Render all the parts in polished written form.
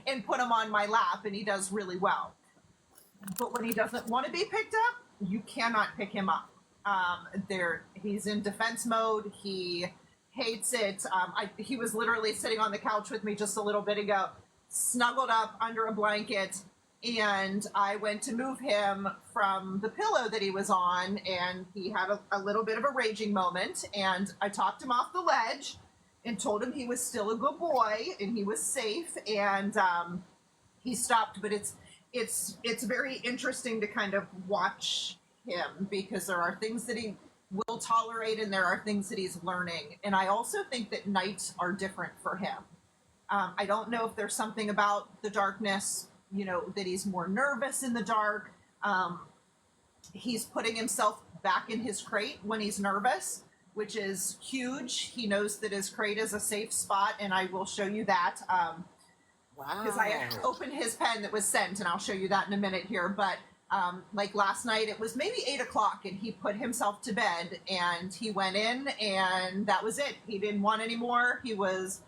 and put him on my lap, and he does really well. But when he doesn't want to be picked up, you cannot pick him up. He's in defense mode. He hates it. He was literally sitting on the couch with me just a little bit ago, snuggled up under a blanket, and I went to move him from the pillow that he was on, and he had a little bit of a raging moment, and I talked him off the ledge and told him he was still a good boy and he was safe, and he stopped. But it's very interesting to kind of watch him, because there are things that he will tolerate and there are things that he's learning. And I also think that nights are different for him. I don't know if there's something about the darkness, that he's more nervous in the dark. He's putting himself back in his crate when he's nervous, which is huge. He knows that his crate is a safe spot, and I will show you that. Wow. Because I opened his pen that was sent, and I'll show you that in a minute here. But like last night, it was maybe 8 o'clock, and he put himself to bed, and he went in, and that was it. He didn't want any more. He was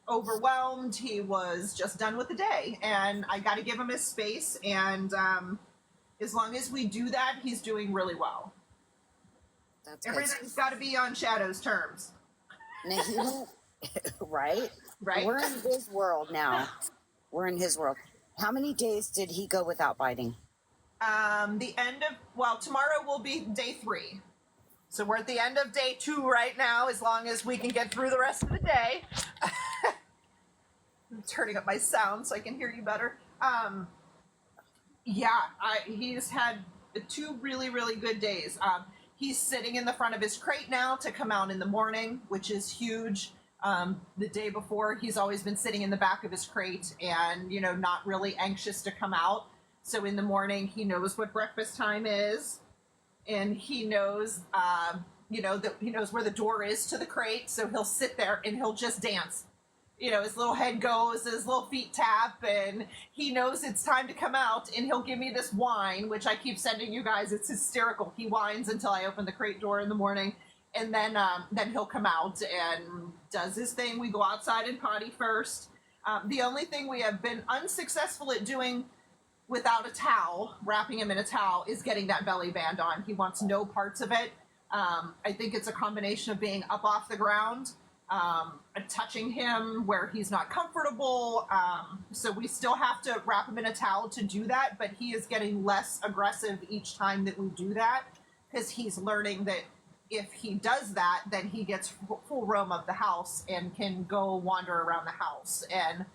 overwhelmed. He was just done with the day, and I got to give him his space. And as long as we do that, he's doing really well. That's Everything's got to be on Shadow's terms. Now, he won't, right? Right. We're in his world now. We're in his world. How many days did he go without biting? Tomorrow will be day 3. So we're at the end of day 2 right now, as long as we can get through the rest of the day. I'm turning up my sound so I can hear you better. He's had 2 really, really good days. He's sitting in the front of his crate now to come out in the morning, which is huge. The day before, he's always been sitting in the back of his crate and, not really anxious to come out. So in the morning, he knows what breakfast time is, and he knows, that he knows where the door is to the crate. So he'll sit there and he'll just dance. His little head goes, his little feet tap, and he knows it's time to come out, and he'll give me this whine, which I keep sending you guys. It's hysterical. He whines until I open the crate door in the morning, and then he'll come out and does his thing. We go outside and potty first. The only thing we have been unsuccessful at doing without a towel, wrapping him in a towel, is getting that belly band on. He wants no parts of it. I think it's a combination of being up off the ground, touching him where he's not comfortable. So we still have to wrap him in a towel to do that, but he is getting less aggressive each time that we do that, because he's learning that if he does that, then he gets full roam of the house and can go wander around the house. And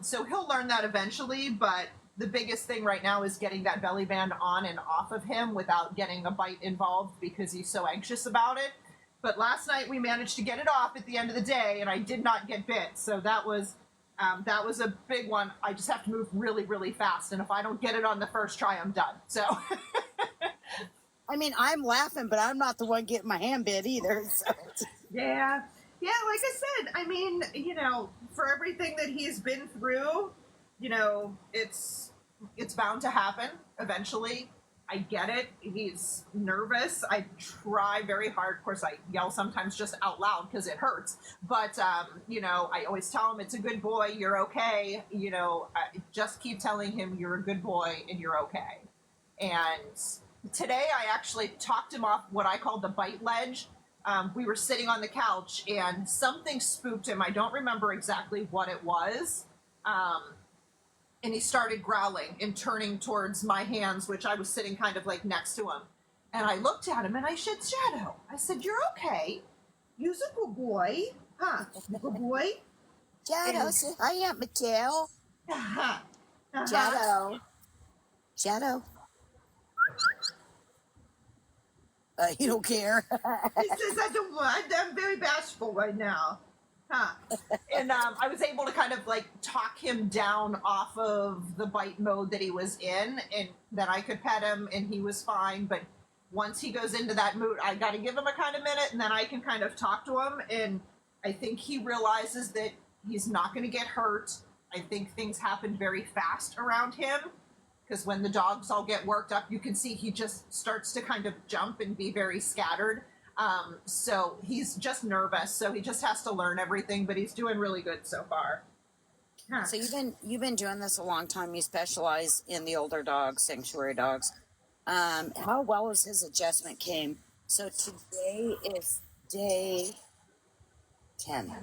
so he'll learn that eventually, but the biggest thing right now is getting that belly band on and off of him without getting a bite involved, because he's so anxious about it. But last night we managed to get it off at the end of the day, and I did not get bit. So that was a big one. I just have to move really, really fast. And if I don't get it on the first try, I'm done. So. I mean, I'm laughing, but I'm not the one getting my hand bit either. So. Yeah. Yeah, like I said, I mean, for everything that he's been through, it's bound to happen eventually. I get it. He's nervous. I try very hard. Of course, I yell sometimes just out loud because it hurts. But, I always tell him, it's a good boy. You're okay. I just keep telling him you're a good boy and you're okay. And today I actually talked him off what I call the bite ledge. We were sitting on the couch and something spooked him. I don't remember exactly what it was. And he started growling and turning towards my hands, which I was sitting kind of like next to him. And I looked at him and I said, Shadow, I said, you're okay. You're a good boy. Huh? Good boy? Shadow, say hi, Aunt Mattel. Uh-huh. Uh-huh. Shadow. Shadow. You don't care. He says, I don't want. I'm very bashful right now. Huh. And I was able to kind of like talk him down off of the bite mode that he was in, and then I could pet him and he was fine. But once he goes into that mood, I got to give him a kind of minute, and then I can kind of talk to him. And I think he realizes that he's not going to get hurt. I think things happen very fast around him, because when the dogs all get worked up, you can see he just starts to kind of jump and be very scattered. So he's just nervous, so he just has to learn everything, but he's doing really good so far. Huh. So you've been doing this a long time. You specialize in the older dogs, sanctuary dogs. How well has his adjustment came? So today is day 10.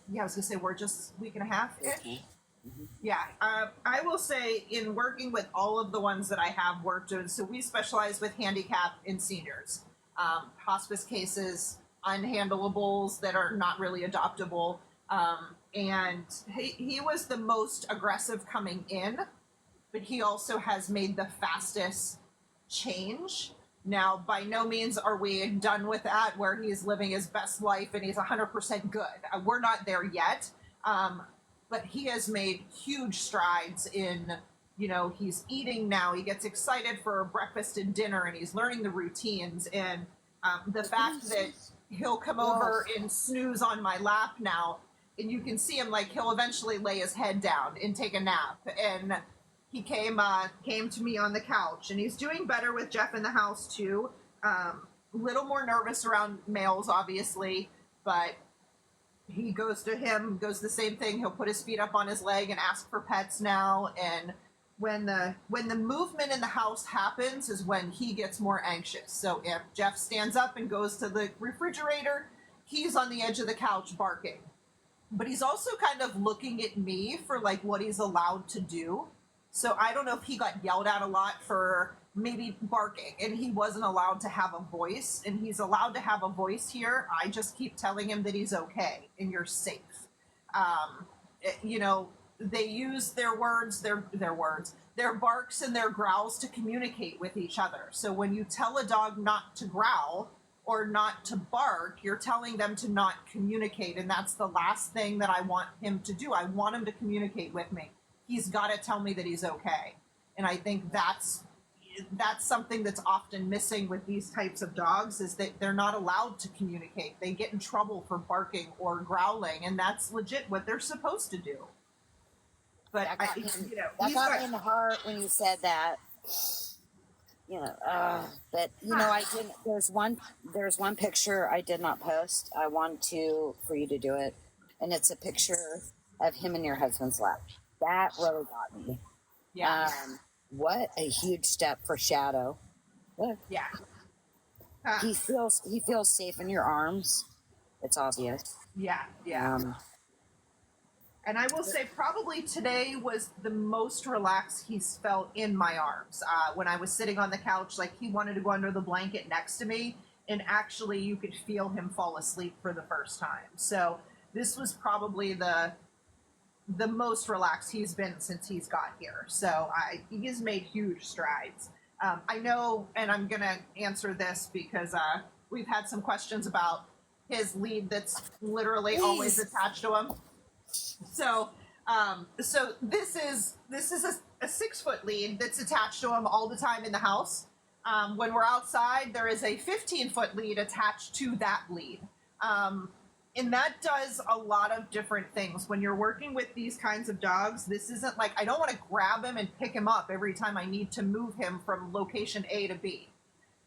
Yeah, I was gonna say we're just a week and a half ish. Mhm. Yeah, I will say in working with all of the ones that I have worked with, so we specialize with handicap in seniors, hospice cases, unhandleables that are not really adoptable. And he was the most aggressive coming in, but he also has made the fastest change. Now, by no means are we done with that, where he's living his best life and he's 100% good. We're not there yet. But he has made huge strides in, he's eating now. He gets excited for breakfast and dinner, and he's learning the routines. And the fact that he'll come over and snooze on my lap now, and you can see him, like, he'll eventually lay his head down and take a nap. And he came to me on the couch, and he's doing better with Jeff in the house too. Little more nervous around males, obviously, but he goes the same thing. He'll put his feet up on his leg and ask for pets now. And when the movement in the house happens is when he gets more anxious. So if Jeff stands up and goes to the refrigerator, he's on the edge of the couch barking. But he's also kind of looking at me for, like, what he's allowed to do. So I don't know if he got yelled at a lot for maybe barking, and he wasn't allowed to have a voice, and he's allowed to have a voice here. I just keep telling him that he's okay and you're safe. They use their words, their barks and their growls to communicate with each other. So when you tell a dog not to growl or not to bark, you're telling them to not communicate, and that's the last thing that I want him to do. I want him to communicate with me. He's got to tell me that he's okay. And I think that's something that's often missing with these types of dogs, is that they're not allowed to communicate. They get in trouble for barking or growling, and that's legit what they're supposed to do. But That got he's got me in the heart when you said that. But I didn't. There's one picture I did not post. I want for you to do it, and it's a picture of him in your husband's lap. That really got me. Yeah. What a huge step for Shadow. Look, Yeah. he feels safe in your arms. It's obvious. Yeah. And I will say probably today was the most relaxed he's felt in my arms. When I was sitting on the couch, like, he wanted to go under the blanket next to me, and actually you could feel him fall asleep for the first time. So this was probably the most relaxed he's been since he's got here. So he's made huge strides. I know, and I'm going to answer this because we've had some questions about his lead that's literally always attached to him. So this is a 6-foot lead that's attached to him all the time in the house. When we're outside, there is a 15-foot lead attached to that lead. And that does a lot of different things. When you're working with these kinds of dogs, this isn't like, I don't want to grab him and pick him up every time I need to move him from location A to B.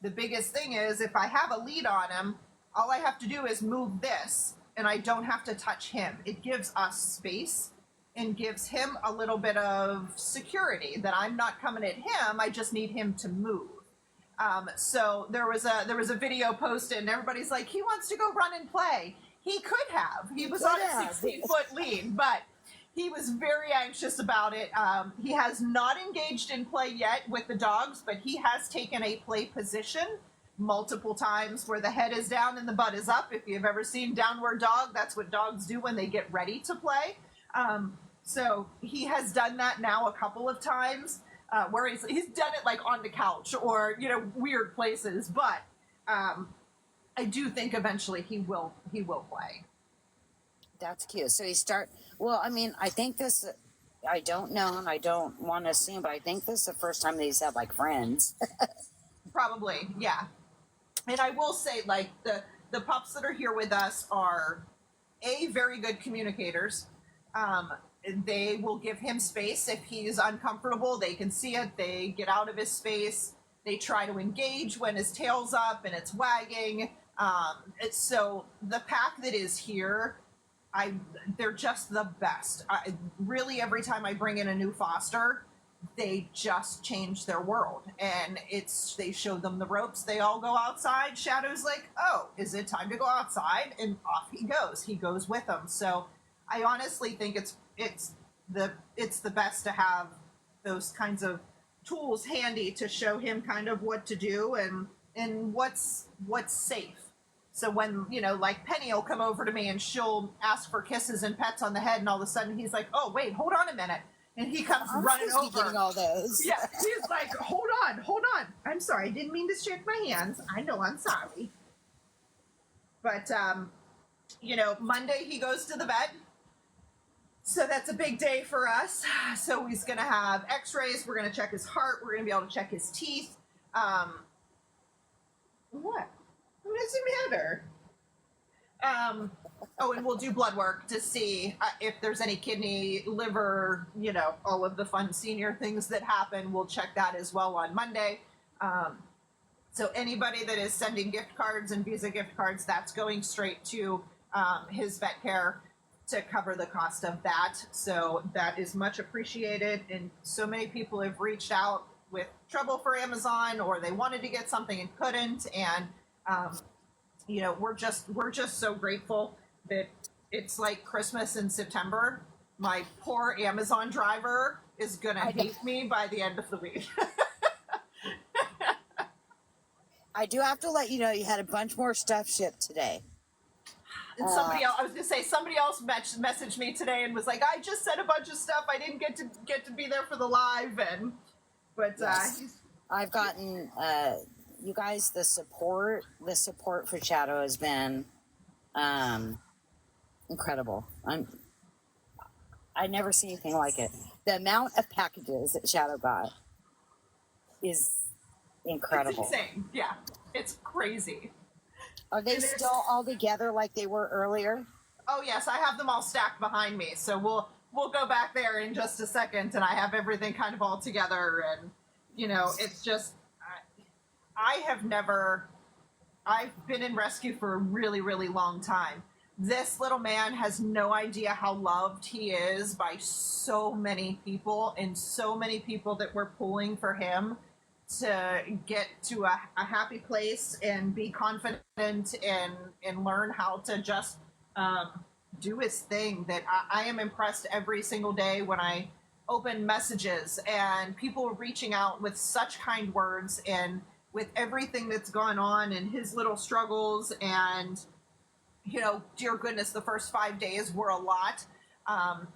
The biggest thing is, if I have a lead on him, all I have to do is move this, and I don't have to touch him. It gives us space and gives him a little bit of security that I'm not coming at him. I just need him to move. So there was a video posted, and everybody's like, he wants to go run and play. He could have. He was on a 16-foot lead, but he was very anxious about it. He has not engaged in play yet with the dogs, but he has taken a play position multiple times where the head is down and the butt is up. If you've ever seen Downward Dog, that's what dogs do when they get ready to play. So he has done that now a couple of times, where he's done it like on the couch or weird places, but I do think eventually he will play. That's cute. So I think this, I don't know, and I don't want to assume, but I think this is the first time that he's had, like, friends. Probably, yeah. And I will say, like, the pups that are here with us are, very good communicators. They will give him space if he's uncomfortable. They can see it. They get out of his space. They try to engage when his tail's up and it's wagging. So the pack that is here, they're just the best. Really, every time I bring in a new foster, they just change their world, and they show them the ropes. They all go outside. Shadow's like, oh, is it time to go outside? And off he goes. He goes with them. So I honestly think it's the best to have those kinds of tools handy to show him kind of what to do and what's safe. So when, like Penny will come over to me and she'll ask for kisses and pets on the head, and all of a sudden he's like, oh, wait, hold on a minute. And he comes running over. Getting all those. Yeah, he's like, hold on. I'm sorry, I didn't mean to shake my hands. I know, I'm sorry. But, Monday he goes to the vet. So that's a big day for us. So he's going to have x-rays. We're going to check his heart. We're going to be able to check his teeth. What? What does it matter? And we'll do blood work to see if there's any kidney, liver, all of the fun senior things that happen. We'll check that as well on Monday. So anybody that is sending gift cards and Visa gift cards, that's going straight to his vet care to cover the cost of that. So that is much appreciated. And so many people have reached out with trouble for Amazon, or they wanted to get something and couldn't. And, we're just so grateful that it's like Christmas in September. My poor Amazon driver is going to hate me by the end of the week. I do have to let you know you had a bunch more stuff shipped today. And somebody else messaged me today and was like, I just sent a bunch of stuff. I didn't get to be there for the live. I've gotten, you guys, the support for Shadow has been incredible. I never see anything like it. The amount of packages that Shadow got is incredible. It's insane. Yeah, it's crazy. Are they still all together like they were earlier? Oh yes, I have them all stacked behind me. So we'll go back there in just a second, and I have everything kind of all together. And it's just I've been in rescue for a really, really long time. This little man has no idea how loved he is by so many people, and so many people that were pulling for him to get to a happy place and be confident and learn how to just do his thing. That I am impressed every single day when I open messages and people reaching out with such kind words, and with everything that's gone on and his little struggles. And dear goodness, the first 5 days were a lot.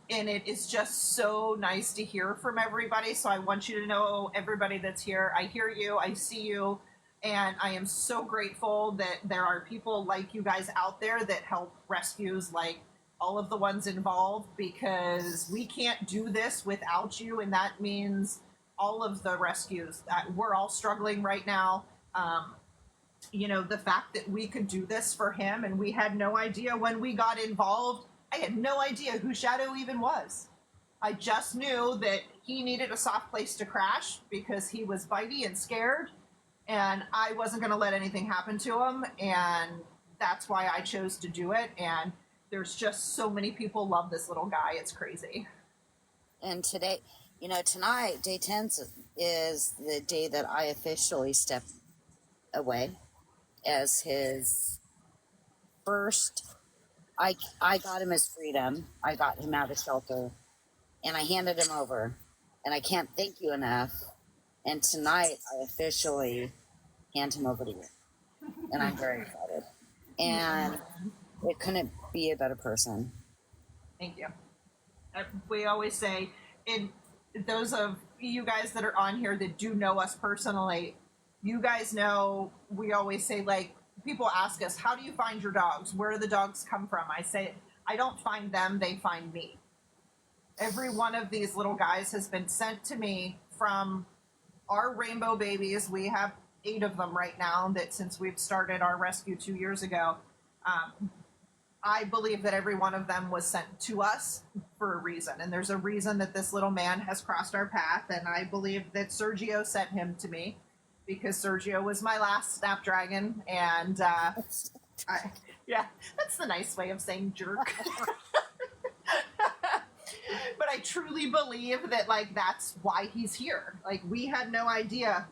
And it is just so nice to hear from everybody. So I want you to know, everybody that's here, I hear you, I see you, and I am so grateful that there are people like you guys out there that help rescues, like all of the ones involved, because we can't do this without you. And that means all of the rescues. We're all struggling right now. The fact that we could do this for him, and we had no idea when we got involved. I had no idea who Shadow even was. I just knew that he needed a soft place to crash because he was bitey and scared, and I wasn't going to let anything happen to him, and that's why I chose to do it. And there's just so many people love this little guy. It's crazy. And today, tonight, day 10 is the day that I officially step away as his first. I got him his freedom. I got him out of shelter, and I handed him over. And I can't thank you enough. And tonight, I officially hand him over to you. And I'm very excited. And it couldn't be a better person. Thank you. We always say, in those of you guys that are on here that do know us personally, you guys know, we always say, like, people ask us, how do you find your dogs? Where do the dogs come from? I say, I don't find them, they find me. Every one of these little guys has been sent to me from our rainbow babies. We have 8 of them right now, that since we've started our rescue 2 years ago. I believe that every one of them was sent to us for a reason. And there's a reason that this little man has crossed our path. And I believe that Sergio sent him to me, because Sergio was my last Snapdragon. And Yeah, that's the nice way of saying jerk. But I truly believe that, like, that's why he's here. Like, we had no idea,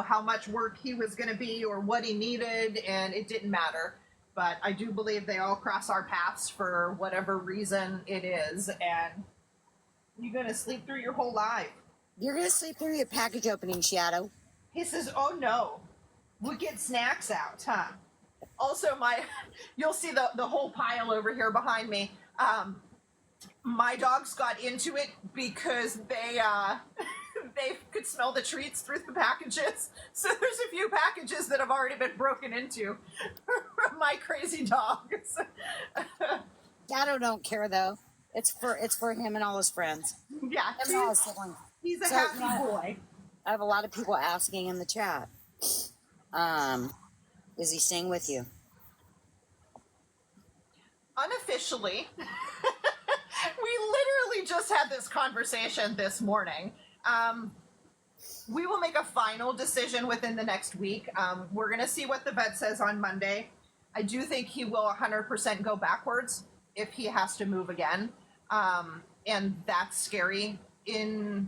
how much work he was going to be or what he needed, and it didn't matter. But I do believe they all cross our paths for whatever reason it is, and you're going to sleep through your whole life. You're going to sleep through your package opening, Shadow. He says, oh no, we'll get snacks out, huh? Also, you'll see the whole pile over here behind me. My dogs got into it because they they could smell the treats through the packages. So there's a few packages that have already been broken into from my crazy dogs. Shadow don't care though. It's for him and all his friends. Yeah, Him and all his siblings. he's a happy boy. I have a lot of people asking in the chat. Is he staying with you? Unofficially. We literally just had this conversation this morning. We will make a final decision within the next week. We're going to see what the vet says on Monday. I do think he will 100% go backwards if he has to move again. And that's scary. He's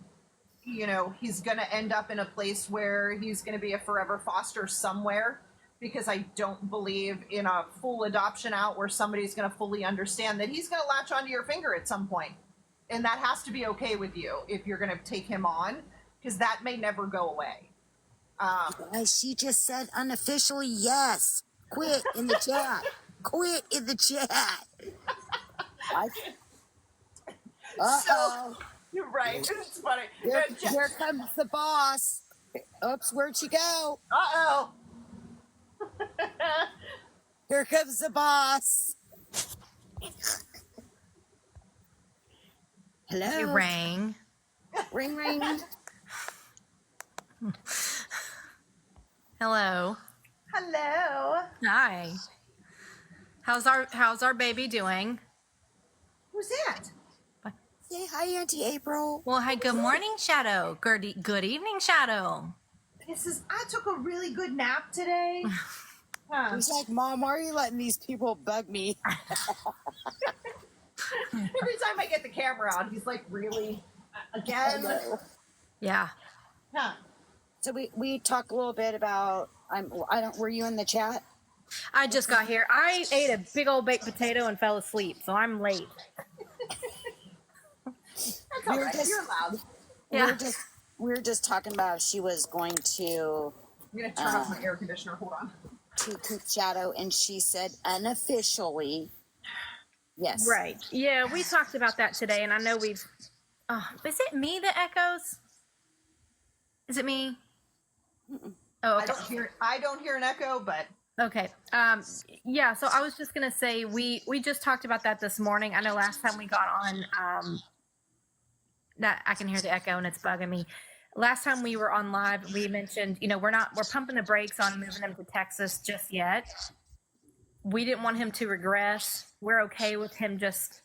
going to end up in a place where he's going to be a forever foster somewhere, because I don't believe in a full adoption out where somebody's going to fully understand that he's going to latch onto your finger at some point. And that has to be okay with you if you're going to take him on, because that may never go away. She just said unofficially yes. Quit in the chat. Quit in the chat. Uh-oh. You're right. It's funny. Here comes the boss. Oops, where'd she go? Uh-oh. Here comes the boss. Hello. You rang. Ring, ring. Hello. Hello. Hi. How's our baby doing? Who's that? Say hi, Auntie April. Well, hi. Good morning, Shadow. Good evening, Shadow. He says, I took a really good nap today. He's like, Mom, why are you letting these people bug me? Every time I get the camera out, he's like, really? Again? Yeah. Huh. So we talk a little bit about, were you in the chat? I just got here. I ate a big old baked potato and fell asleep, so I'm late. That's all right. You're loud. Yeah. We were just talking about she was going to I'm going to turn off my air conditioner. Hold on. to Coop Shadow, and she said unofficially yes. Right. Yeah, we talked about that today, and I know is it me that echoes? Is it me? Mm-mm. Oh, okay. I don't hear an echo, but Okay. Yeah, so I was just going to say, we just talked about that this morning. I know last time we got on, that I can hear the echo and it's bugging me. Last time we were on live, we mentioned, we're pumping the brakes on moving him to Texas just yet. We didn't want him to regress. We're okay with him just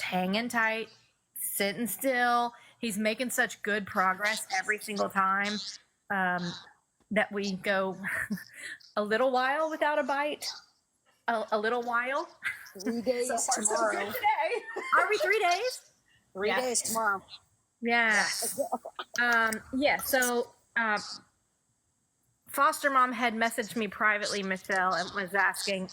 hanging tight, sitting still. He's making such good progress every single time, that we go a little while without a bite. A little while. 3 days so far, tomorrow. so good today. Are we 3 days? 3 days tomorrow. Yeah. Yeah. So, foster mom had messaged me privately, Michelle, and was asking,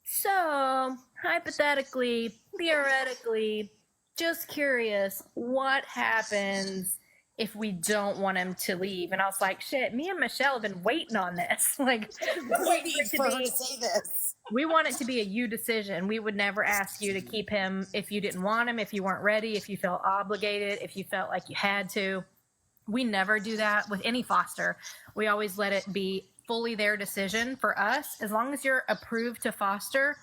so hypothetically, theoretically, just curious, what happens if we don't want him to leave? And I was like, shit, me and Michelle have been waiting on this. Like, Waiting for her to say this. we want it to be a you decision. We would never ask you to keep him if you didn't want him, if you weren't ready, if you felt obligated, if you felt like you had to. We never do that with any foster. We always let it be fully their decision. For us, as long as you're approved to foster,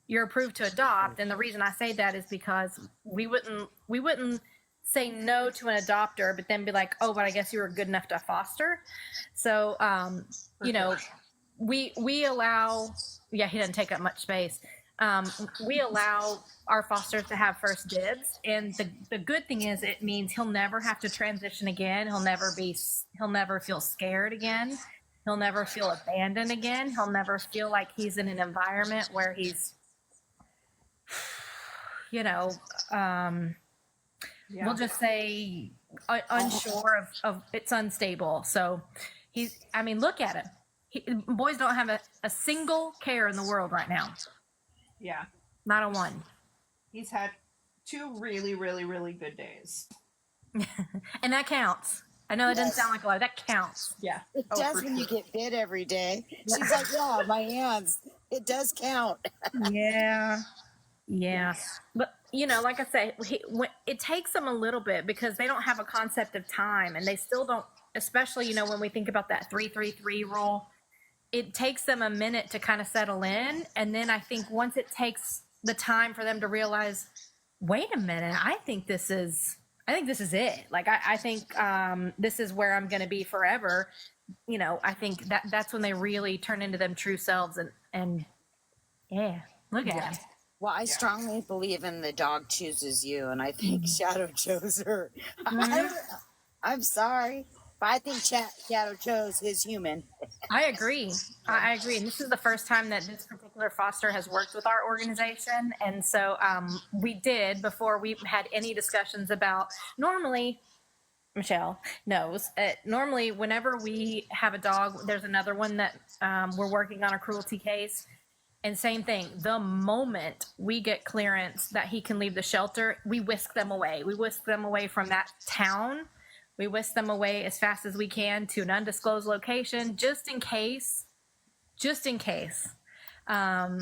you're approved to adopt. And the reason I say that is because we wouldn't say no to an adopter, but then be like, oh, but I guess you were good enough to foster. So, we allow, yeah, he doesn't take up much space. We allow our fosters to have first dibs. And the good thing is it means he'll never have to transition again. He'll never feel scared again. He'll never feel abandoned again. He'll never feel like he's in an environment where he's, you know, Yeah. we'll just say unsure of it's unstable. So I mean, look at him. Boys don't have a single care in the world right now. Yeah. Not a one. He's had 2 really, really, really good days. And that counts. I know it doesn't sound like a lot. That counts. Yeah. It Oh, does for when you sure. get bit every day. She's like, yeah, my hands. It does count. Yeah. Yeah. But, you know, like I said, it takes them a little bit because they don't have a concept of time and they still don't, especially, you know, when we think about that 3-3-3 rule, it takes them a minute to kind of settle in. And then I think once it takes the time for them to realize, wait a minute, I think this is it. Like, I think this is where I'm going to be forever. You know, I think that's when they really turn into them true selves and yeah, look at them. Well, I strongly believe in the dog chooses you, and I think Shadow chose her. I'm sorry, but I think Shadow chose his human. I agree. I agree. And this is the first time that this particular foster has worked with our organization. And so we did, before we had any discussions about, normally, Michelle knows, normally whenever we have a dog, there's another one that we're working on a cruelty case. And same thing, the moment we get clearance that he can leave the shelter, we whisk them away. We whisk them away from that town. We whisk them away as fast as we can to an undisclosed location, just in case. Well,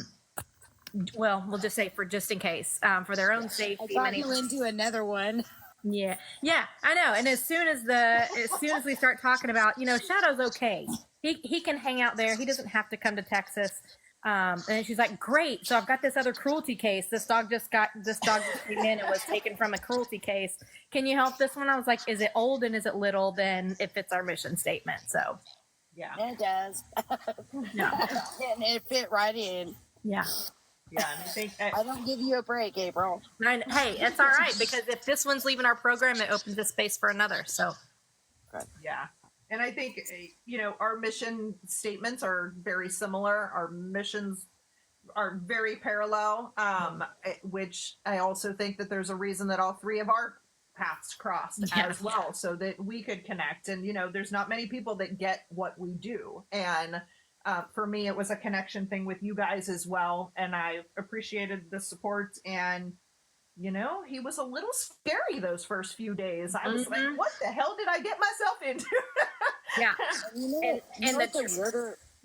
we'll just say just in case, for their own safety. I got you into another one. Yeah, I know. And as soon as we start talking about, you know, Shadow's okay. He can hang out there. He doesn't have to come to Texas. And she's like, great. So I've got this other cruelty case. This dog just came in and was taken from a cruelty case. Can you help this one? I was like, is it old and is it little? Then it fits our mission statement. So Yeah. It does. no. And it fit right in. Yeah. Yeah. And I think I don't give you a break, April. Hey, it's all right, because if this one's leaving our program, it opens the space for another. So yeah. And I think, you know, our mission statements are very similar. Our missions are very parallel, which I also think that there's a reason that all 3 of our paths crossed as well, so that we could connect. And, you know, there's not many people that get what we do. And for me, it was a connection thing with you guys as well. And I appreciated the support. And, you know, he was a little scary those first few days. I was like, what the hell did I get myself into? yeah. You know what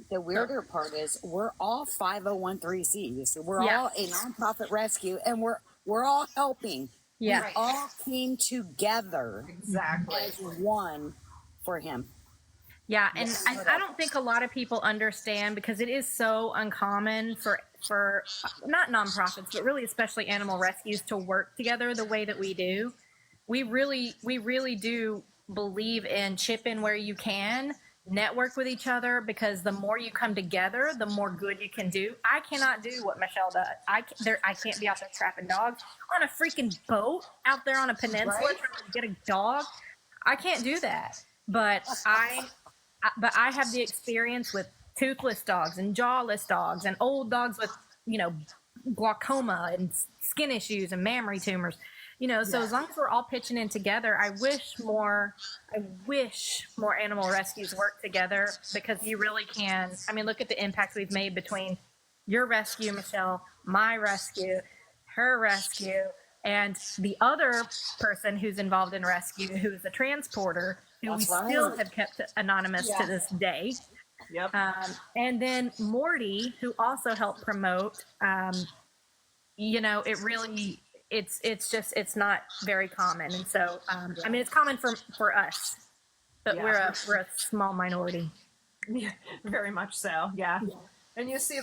the weirder part is, we're all 501(c)(3)s. We're all a nonprofit rescue, and we're all helping. Yeah. We all came together Exactly. as one for him. Yeah, and I don't think a lot of people understand, because it is so uncommon for not nonprofits, but really especially animal rescues to work together the way that we do. We really do believe in chip in where you can, network with each other, because the more you come together, the more good you can do. I cannot do what Michelle does. I can't be out there trapping dogs on a freaking boat out there on a peninsula trying to get a dog. I can't do that. But I have the experience with toothless dogs and jawless dogs and old dogs with, you know, glaucoma and skin issues and mammary tumors. You know, so as long as we're all pitching in together, I wish more animal rescues work together, because you really can. I mean, look at the impact we've made between your rescue, Michelle, my rescue, her rescue, and the other person who's involved in rescue, who's the transporter, who we still have kept anonymous to this day. Yep. And then Morty, who also helped promote. You know, it really. It's not very common. And so, I mean, it's common for us, but we're a small minority. Yeah, very much so. Yeah. And you see,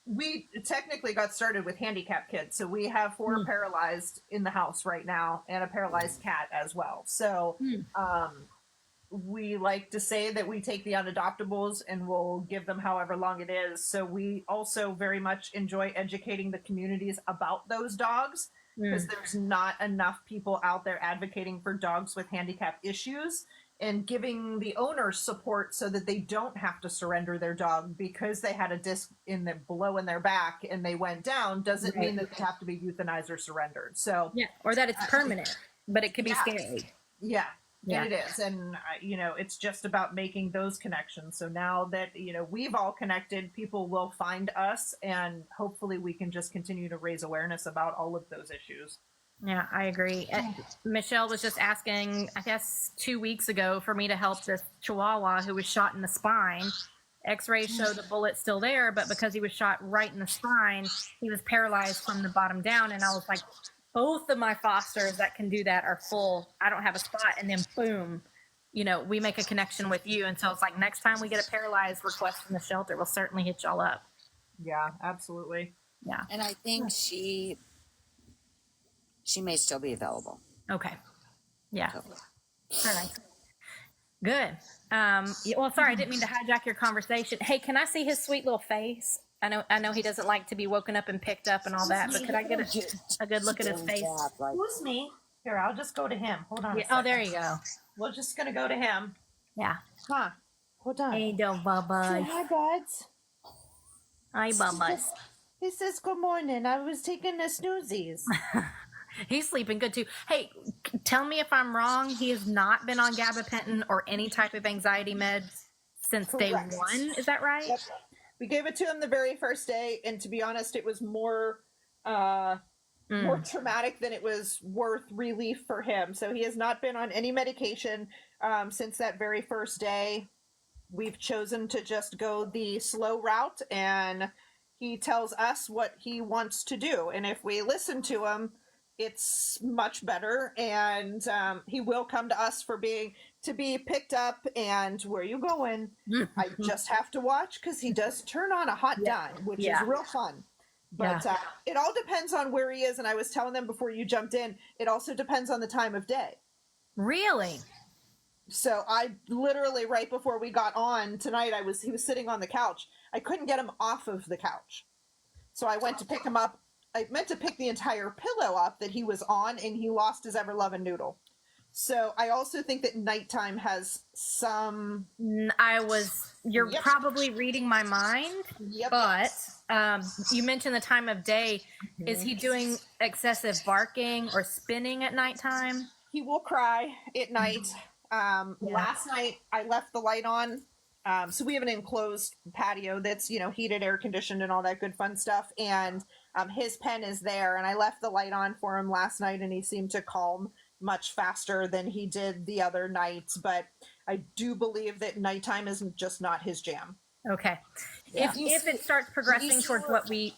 we technically got started with handicapped kids. So we have 4 paralyzed in the house right now, and a paralyzed cat as well. So, we like to say that we take the unadoptables and we'll give them however long it is. So we also very much enjoy educating the communities about those dogs, because there's not enough people out there advocating for dogs with handicap issues. and giving the owners support so that they don't have to surrender their dog because they had a disc in the below in their back and they went down doesn't Right. mean that they have to be euthanized or surrendered. So Yeah, or that it's permanent, but it could be Yeah. scary. yeah, Yeah. it is. And it's just about making those connections. So now that we've all connected, people will find us, and hopefully we can just continue to raise awareness about all of those issues. Yeah, I agree. Michelle was just asking, I guess 2 weeks ago, for me to help this Chihuahua who was shot in the spine. X-rays showed the bullet still there, but because he was shot right in the spine, he was paralyzed from the bottom down. And I was like, both of my fosters that can do that are full. I don't have a spot. And then boom, we make a connection with you. And so it's like, next time we get a paralyzed request from the shelter, we'll certainly hit y'all up. Yeah, absolutely. Yeah. And I think she may still be available. Okay. Yeah. So, All right. Good. Well, sorry, I didn't mean to hijack your conversation. Hey, can I see his sweet little face? I know he doesn't like to be woken up and picked up and all that, but could I get a good look at his face? Who's me? Here, I'll just go to him. Hold on. Yeah. Oh, there you go. We're just gonna go to him. Yeah. Huh. Hold on. Hey, don't Bubba. Hi, buds. Hi, Bubba. He says good morning. I was taking the snoozies. He's sleeping good too. Hey, tell me if I'm wrong. He has not been on gabapentin or any type of anxiety meds since day Correct. one. Is that right? Yep. We gave it to him the very first day, and to be honest, it was more traumatic than it was worth relief for him. So he has not been on any medication since that very first day. We've chosen to just go the slow route, and he tells us what he wants to do. And if we listen to him, it's much better. And he will come to us to be picked up. And where are you going? I just have to watch because he does turn on a hot dime, which is real fun. But it all depends on where he is. And I was telling them before you jumped in, it also depends on the time of day. Really? So I literally, right before we got on tonight, he was sitting on the couch. I couldn't get him off of the couch. So I went to pick him up. I meant to pick the entire pillow up that he was on, and he lost his ever-loving noodle. So I also think that nighttime has some... You're probably reading my mind, but you mentioned the time of day. Is he doing excessive barking or spinning at nighttime? He will cry at night. Last night I left the light on. So we have an enclosed patio that's, heated, air conditioned, and all that good fun stuff. And his pen is there, and I left the light on for him last night, and he seemed to calm much faster than he did the other nights. But I do believe that nighttime is just not his jam. Okay. If it starts progressing towards what we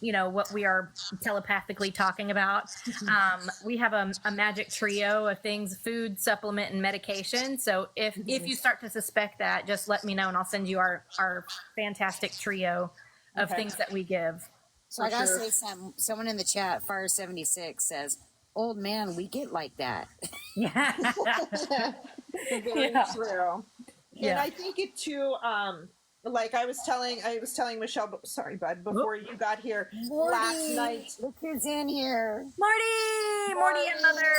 are telepathically talking about, we have a magic trio of things: food, supplement, and medication. So if you start to suspect that, just let me know, and I'll send you our fantastic trio of things that we give. So I gotta say something. Someone in the chat, Fire 76, says, "Old man, we get like that." Yeah. Very true. And I think it too, like I was telling Michelle, sorry, bud, before you got here last night. Look who's in here. Morty and Mother.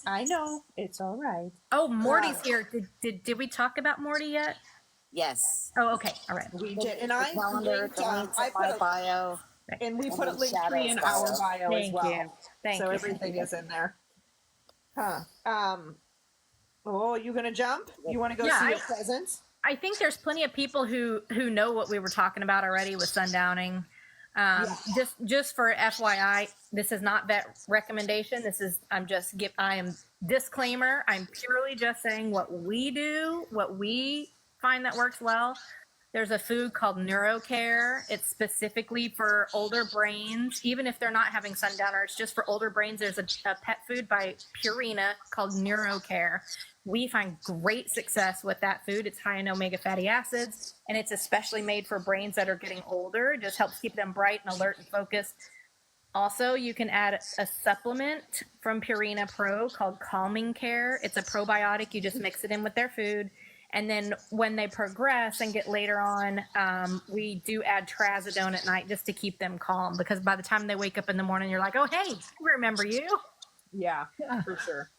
I know, it's all right. Oh, Morty's here. Did we talk about Morty yet? Yes. Oh, okay. All right. We did, and I calendar, I put my bio. and we put a link tree in our bio as well. Thank you. So everything is in there. Huh. Oh, you gonna jump? You want to go see your presents? I think there's plenty of people who know what we were talking about already with sundowning. Just for FYI, this is not vet recommendation. I am disclaimer. I'm purely just saying what we do, what we find that works well. There's a food called NeuroCare. It's specifically for older brains, even if they're not having sundowner. It's just for older brains. There's a pet food by Purina called NeuroCare. We find great success with that food. It's high in omega fatty acids, and it's especially made for brains that are getting older. It just helps keep them bright and alert and focused. Also, you can add a supplement from Purina Pro called Calming Care. It's a probiotic. You just mix it in with their food. And then when they progress and get later on, we do add trazodone at night just to keep them calm, because by the time they wake up in the morning, you're like, oh, hey, I remember you. Yeah, for sure.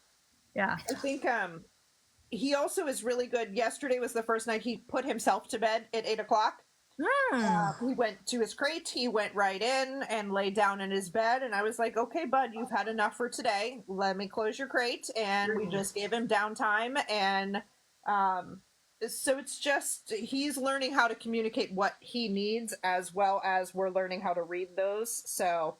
Yeah. I think he also is really good. Yesterday was the first night he put himself to bed at 8 o'clock. He went to his crate. He went right in and laid down in his bed. And I was like, okay, bud, you've had enough for today. Let me close your crate. And we just gave him downtime. And so it's just, he's learning how to communicate what he needs as well as we're learning how to read those. So,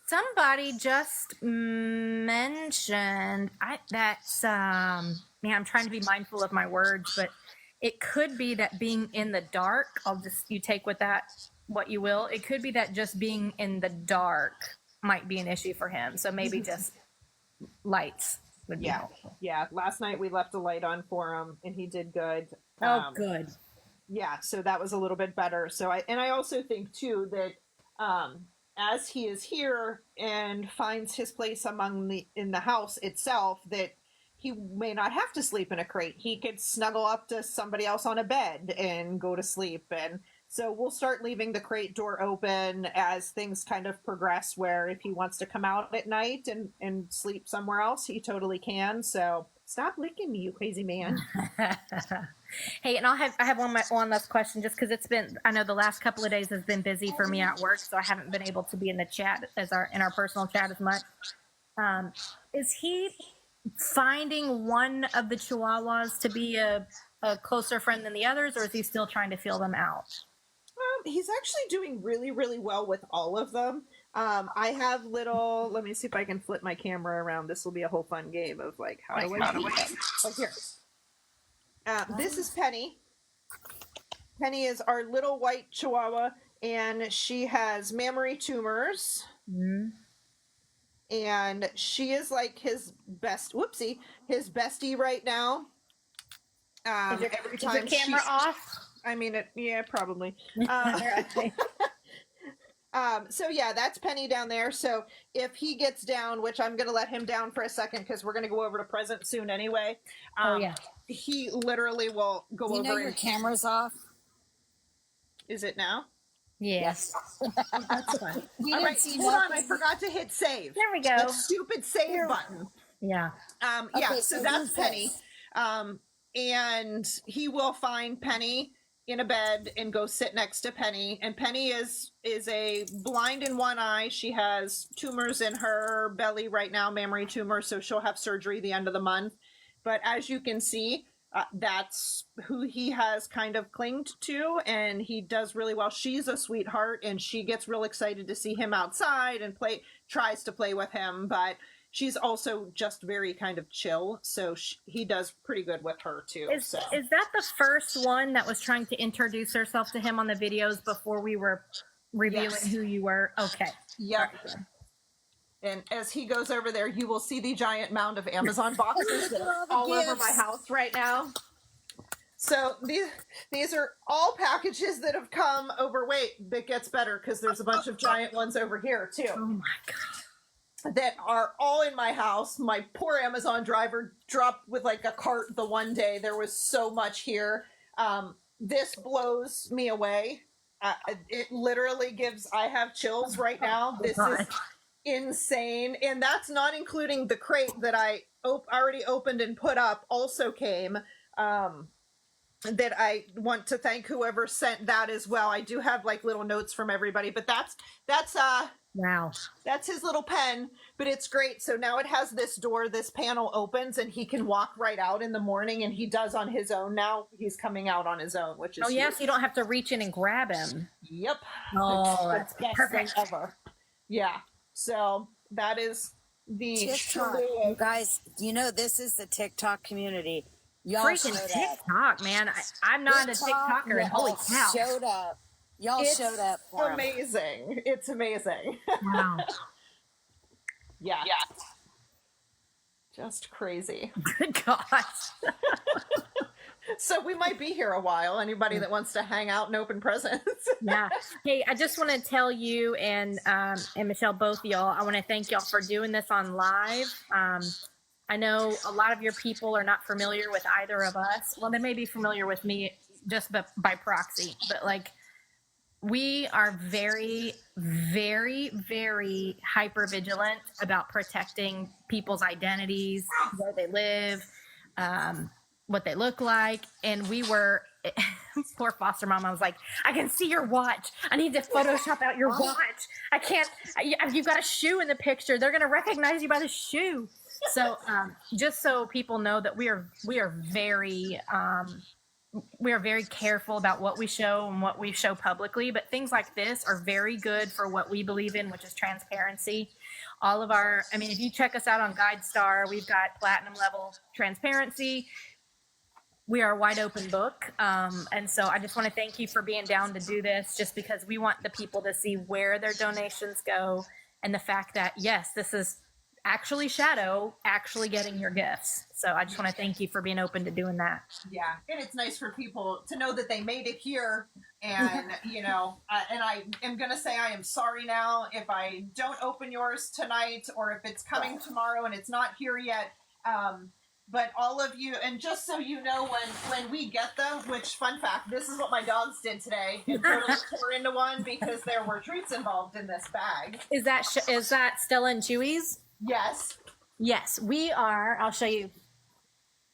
Somebody just mentioned that's man, I'm trying to be mindful of my words, but it could be that being in the dark, you take with that what you will. It could be that just being in the dark might be an issue for him. So maybe just lights would be helpful. Yeah. Last night we left a light on for him and he did good. Good. Yeah, so that was a little bit better. So I also think too that as he is here and finds his place in the house itself, that he may not have to sleep in a crate. He could snuggle up to somebody else on a bed and go to sleep. And so we'll start leaving the crate door open as things kind of progress, where if he wants to come out at night and sleep somewhere else, he totally can. So stop licking me, you crazy man. Hey, and I have one last question, just because I know the last couple of days has been busy for me at work, so I haven't been able to be in the chat in our personal chat as much. Is he finding one of the Chihuahuas to be a closer friend than the others, or is he still trying to feel them out? He's actually doing really, really well with all of them. I have let me see if I can flip my camera around. This will be a whole fun game of like, how do I do that? Oh, here. This is Penny. Penny is our little white Chihuahua, and she has mammary tumors. Mm-hmm. And she is like his bestie right now. Every time is the camera off? I mean, yeah, probably. So yeah, that's Penny down there. So if he gets down, which I'm going to let him down for a second because we're going to go over to present soon anyway. He literally will go over. You know your camera's off? Is it now? Yes. That's fine. All right, hold on. I forgot to hit save. There we go. That stupid save button. Yeah. Okay, so that's Penny. And he will find Penny in a bed and go sit next to Penny. And Penny is a blind in one eye. She has tumors in her belly right now, mammary tumors, so she'll have surgery the end of the month. But as you can see, that's who he has kind of clinged to, and he does really well. She's a sweetheart, and she gets real excited to see him outside and tries to play with him, but she's also just very kind of chill, so he does pretty good with her too. Is that the first one that was trying to introduce herself to him on the videos before we were revealing who you were? Okay. Yep. And as he goes over there, you will see the giant mound of Amazon boxes that are all over my house right now. So these are all packages that have come over. Wait, that gets better because there's a bunch of giant ones over here too. Oh my God. That are all in my house. My poor Amazon driver dropped with like a cart the one day. There was so much here. This blows me away. It literally I have chills right now. This is insane. And that's not including the crate that I already opened and put up also came. That I want to thank whoever sent that as well. I do have like little notes from everybody, but that's wow. That's his little pen, but it's great. So now it has this door, this panel opens, and he can walk right out in the morning, and he does on his own now. He's coming out on his own, which is yes, you don't have to reach in and grab him. Yep. Oh, that's best perfect. thing ever. Yeah. So that is the TikTok. You guys, this is the TikTok community. Y'all freaking TikTok, man. I'm not a TikToker. Holy cow. Showed up. Y'all showed up for amazing. Him. It's amazing. Wow. Yeah. Just crazy. Good gosh. So we might be here a while. Anybody that wants to hang out and open presents. Yeah. Hey, I just want to tell you and Michelle, both of y'all, I want to thank y'all for doing this on live. I know a lot of your people are not familiar with either of us. Well, they may be familiar with me just by proxy, but like we are very, very, very hyper vigilant about protecting people's identities, where they live, what they look like. And we were, poor foster mom, I was like, I can see your watch. I need to Photoshop out your watch. I can't, you've got a shoe in the picture. They're going to recognize you by the shoe. So just so people know that we are very careful about what we show and what we show publicly, but things like this are very good for what we believe in, which is transparency. All of our, I mean, if you check us out on GuideStar, we've got platinum level transparency. We are a wide open book. And so I just want to thank you for being down to do this, just because we want the people to see where their donations go, and the fact that, yes, this is actually Shadow actually getting your gifts. So I just want to thank you for being open to doing that. Yeah, and it's nice for people to know that they made it here, and you know, and I am gonna say I am sorry now if I don't open yours tonight, or if it's coming tomorrow and it's not here yet. But all of you, and just so you know, when we get them, which, fun fact, this is what my dogs did today. It totally tore into one because there were treats involved in this bag. Is that Stella and Chewy's? Yes. Yes, we are. I'll show you.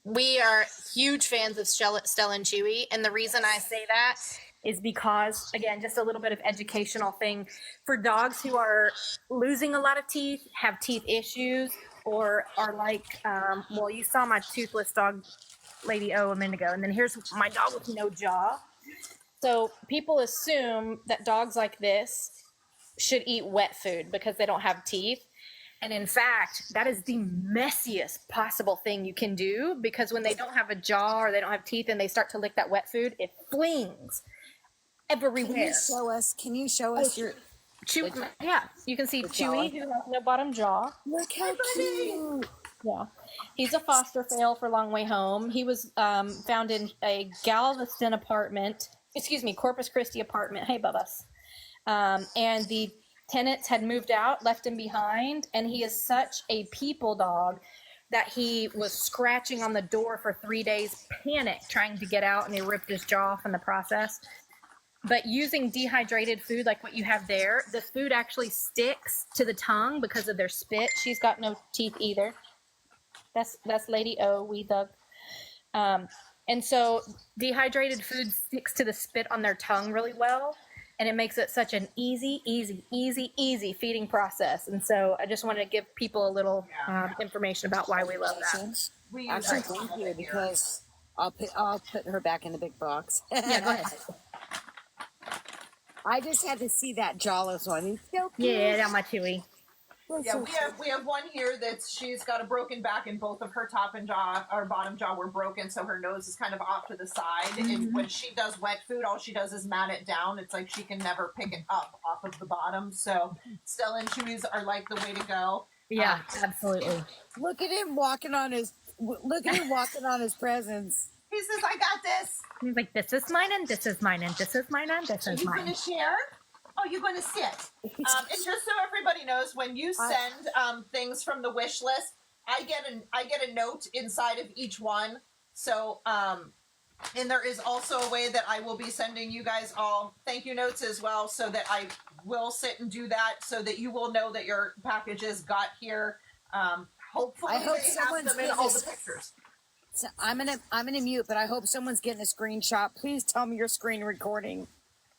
We are huge fans of Stella and Chewy. And the reason I say that is because, again, just a little bit of educational thing for dogs who are losing a lot of teeth, have teeth issues, or are like, well, you saw my toothless dog, Lady O, a minute ago. And then here's my dog with no jaw. So people assume that dogs like this should eat wet food because they don't have teeth. And in fact, that is the messiest possible thing you can do, because when they don't have a jaw or they don't have teeth and they start to lick that wet food, it flings everywhere. Can you show us your Chewy? Yeah, you can see Chewy, who has no bottom jaw. Look how cute. Yeah, he's a foster fail for Long Way Home. He was found in a Galveston apartment, Corpus Christi apartment. Hey, Bubba's. And the tenants had moved out, left him behind, and he is such a people dog that he was scratching on the door for 3 days, panicked, trying to get out, and he ripped his jaw off in the process. But using dehydrated food like what you have there, the food actually sticks to the tongue because of their spit. She's got no teeth either. That's Lady O, wee dog. And so dehydrated food sticks to the spit on their tongue really well. And it makes it such an easy feeding process. And so I just wanted to give people a little information about why we love that. Actually, thank you, because I'll put her back in the big box. Yeah, go ahead. I just had to see that jawless one. He's so cute. Yeah, that my Chewy. Yeah, we have one here she's got a broken back, and both of her top and bottom jaw were broken, so her nose is kind of off to the side. Mm-hmm. And when she does wet food, all she does is mat it down. It's like she can never pick it up off of the bottom. So Stella and Chewy's are like the way to go. Yeah, absolutely. Look at him walking on his presents. He says, "I got this." He's like, "This is mine, and this is mine, and this is mine, and this is mine." Are you going to share? Oh, you're going to sit. And just so everybody knows, when you send things from the wish list, I get a note inside of each one. So, and there is also a way that I will be sending you guys all thank you notes as well, so that I will sit and do that, so that you will know that your packages got here. Hopefully, I hope they someone's have them in all the pictures. So I'm gonna mute, but I hope someone's getting a screenshot. Please tell me your screen recording.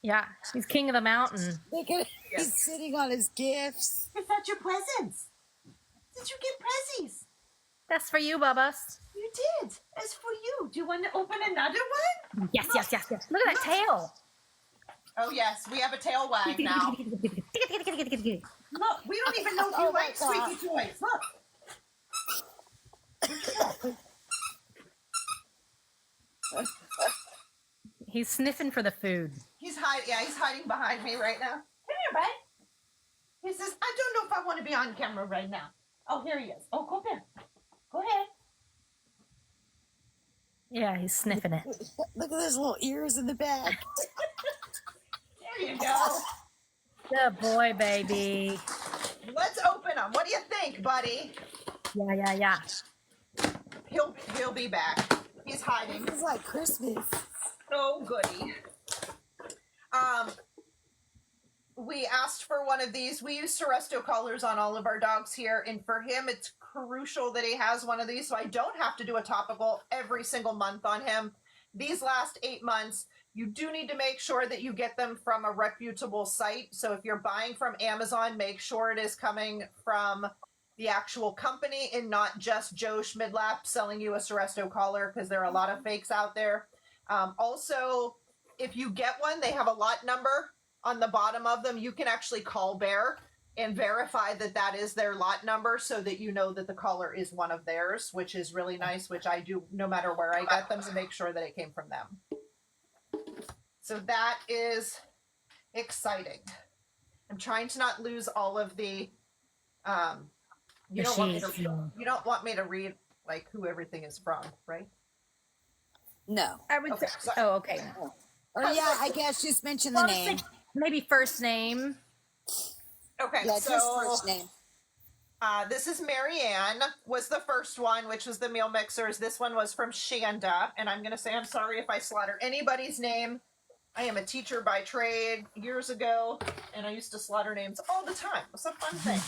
Yeah, he's king of the mountain. Look at He's sitting on his gifts. Is that your presents? Did you get prezzies? That's for you, Bubba's. You did. It's for you. Do you want to open another one? Yes. Look at that tail. Oh, yes. We have a tail wag now. Look, we don't even know if you like squeaky toys. Look. He's sniffing for the food. He's hiding behind me right now. Come here, bud. He says, "I don't know if I want to be on camera right now." Oh, here he is. Oh, go there. Go ahead. Yeah, he's sniffing it. Look at those little ears in the back. There you go. Good boy, baby. Let's open them. What do you think, buddy? Yeah. He'll be back. He's hiding. It's like Christmas. Oh, goody. we asked for one of these. We use Seresto collars on all of our dogs here, and for him, it's crucial that he has one of these, so I don't have to do a topical every single month on him. These last 8 months, you do need to make sure that you get them from a reputable site. So if you're buying from Amazon, make sure it is coming from the actual company and not just Joe Schmidlap selling you a Seresto collar, because there are a lot of fakes out there. Also, if you get one, they have a lot number on the bottom of them. You can actually call Bear and verify that that is their lot number, so that you know that the collar is one of theirs, which is really nice, which I do no matter where I get them, to make sure that it came from them. So that is exciting. I'm trying to not lose all of the you don't want me to read like who everything is from, right? No. I would Okay, say. so- Oh, okay. Or yeah, I guess just mention the Well, name. maybe first name. Okay, Yeah, so just first name. this is Marianne, was the first one, which was the meal mixers. This one was from Shanda, and I'm going to say I'm sorry if I slaughter anybody's name. I am a teacher by trade years ago, and I used to slaughter names all the time. It's a fun thing.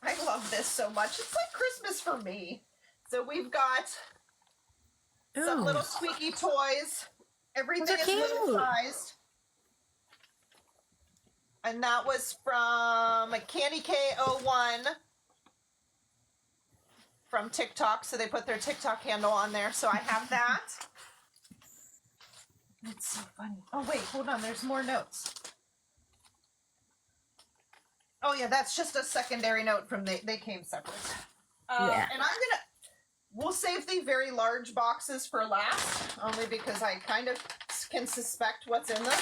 I love this so much. It's like Christmas for me. So we've got some Ooh. little squeaky toys. Everything Those are is little cute. sized. And that was from Candy K01 from TikTok. So they put their TikTok handle on there. So I have that. It's so funny. Oh, wait, hold on. There's more notes. Oh, yeah, that's just a secondary note from they came separate. Yeah. And we'll save the very large boxes for last, only because I kind of can suspect what's in them.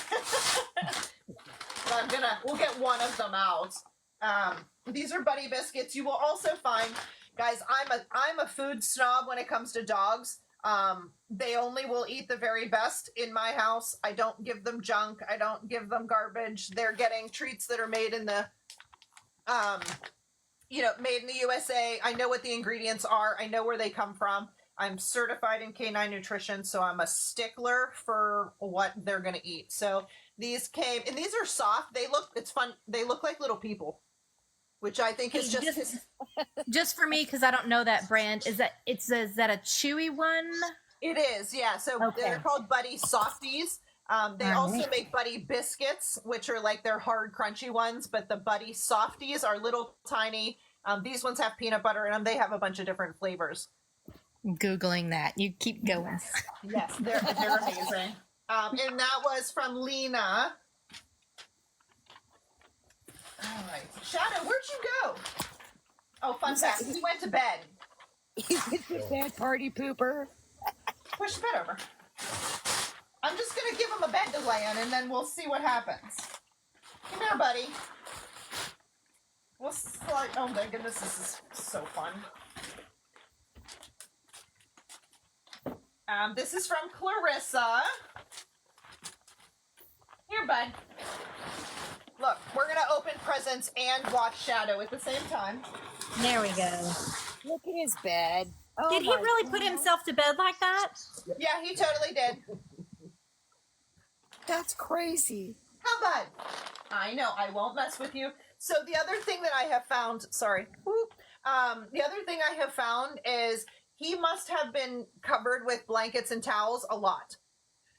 But we'll get one of them out. These are Buddy Biscuits. You will also find, guys, I'm a food snob when it comes to dogs. They only will eat the very best in my house. I don't give them junk. I don't give them garbage. They're getting treats that are made in the, made in the USA. I know what the ingredients are. I know where they come from. I'm certified in canine nutrition, so I'm a stickler for what they're going to eat. So these came, and these are soft. It's fun. They look like little people, which I think is Just for me, because I don't know that brand. Is that a chewy one? It is, yeah. So Okay. they're called Buddy Softies. They All also right. make Buddy Biscuits, which are like their hard, crunchy ones, but the Buddy Softies are little tiny. These ones have peanut butter in them. They have a bunch of different flavors. Googling that. You keep going. Yes, they're amazing. And that was from Lena. All right. Shadow, where'd you go? Oh, fun fact. He went to bed. He's a bad party pooper. Push the bed over. I'm just going to give him a bed to lay in, and then we'll see what happens. Come here, buddy. We'll slide. Oh, my goodness. This is so fun. This is from Clarissa. Here, bud. Look, we're going to open presents and watch Shadow at the same time. There we go. Look at his bed. Oh, Did he my really God. put himself to bed like that? Yeah, he totally did. That's crazy. How bud? I know, I won't mess with you. So the other thing that I have found, sorry. Whoop. The other thing I have found is he must have been covered with blankets and towels a lot.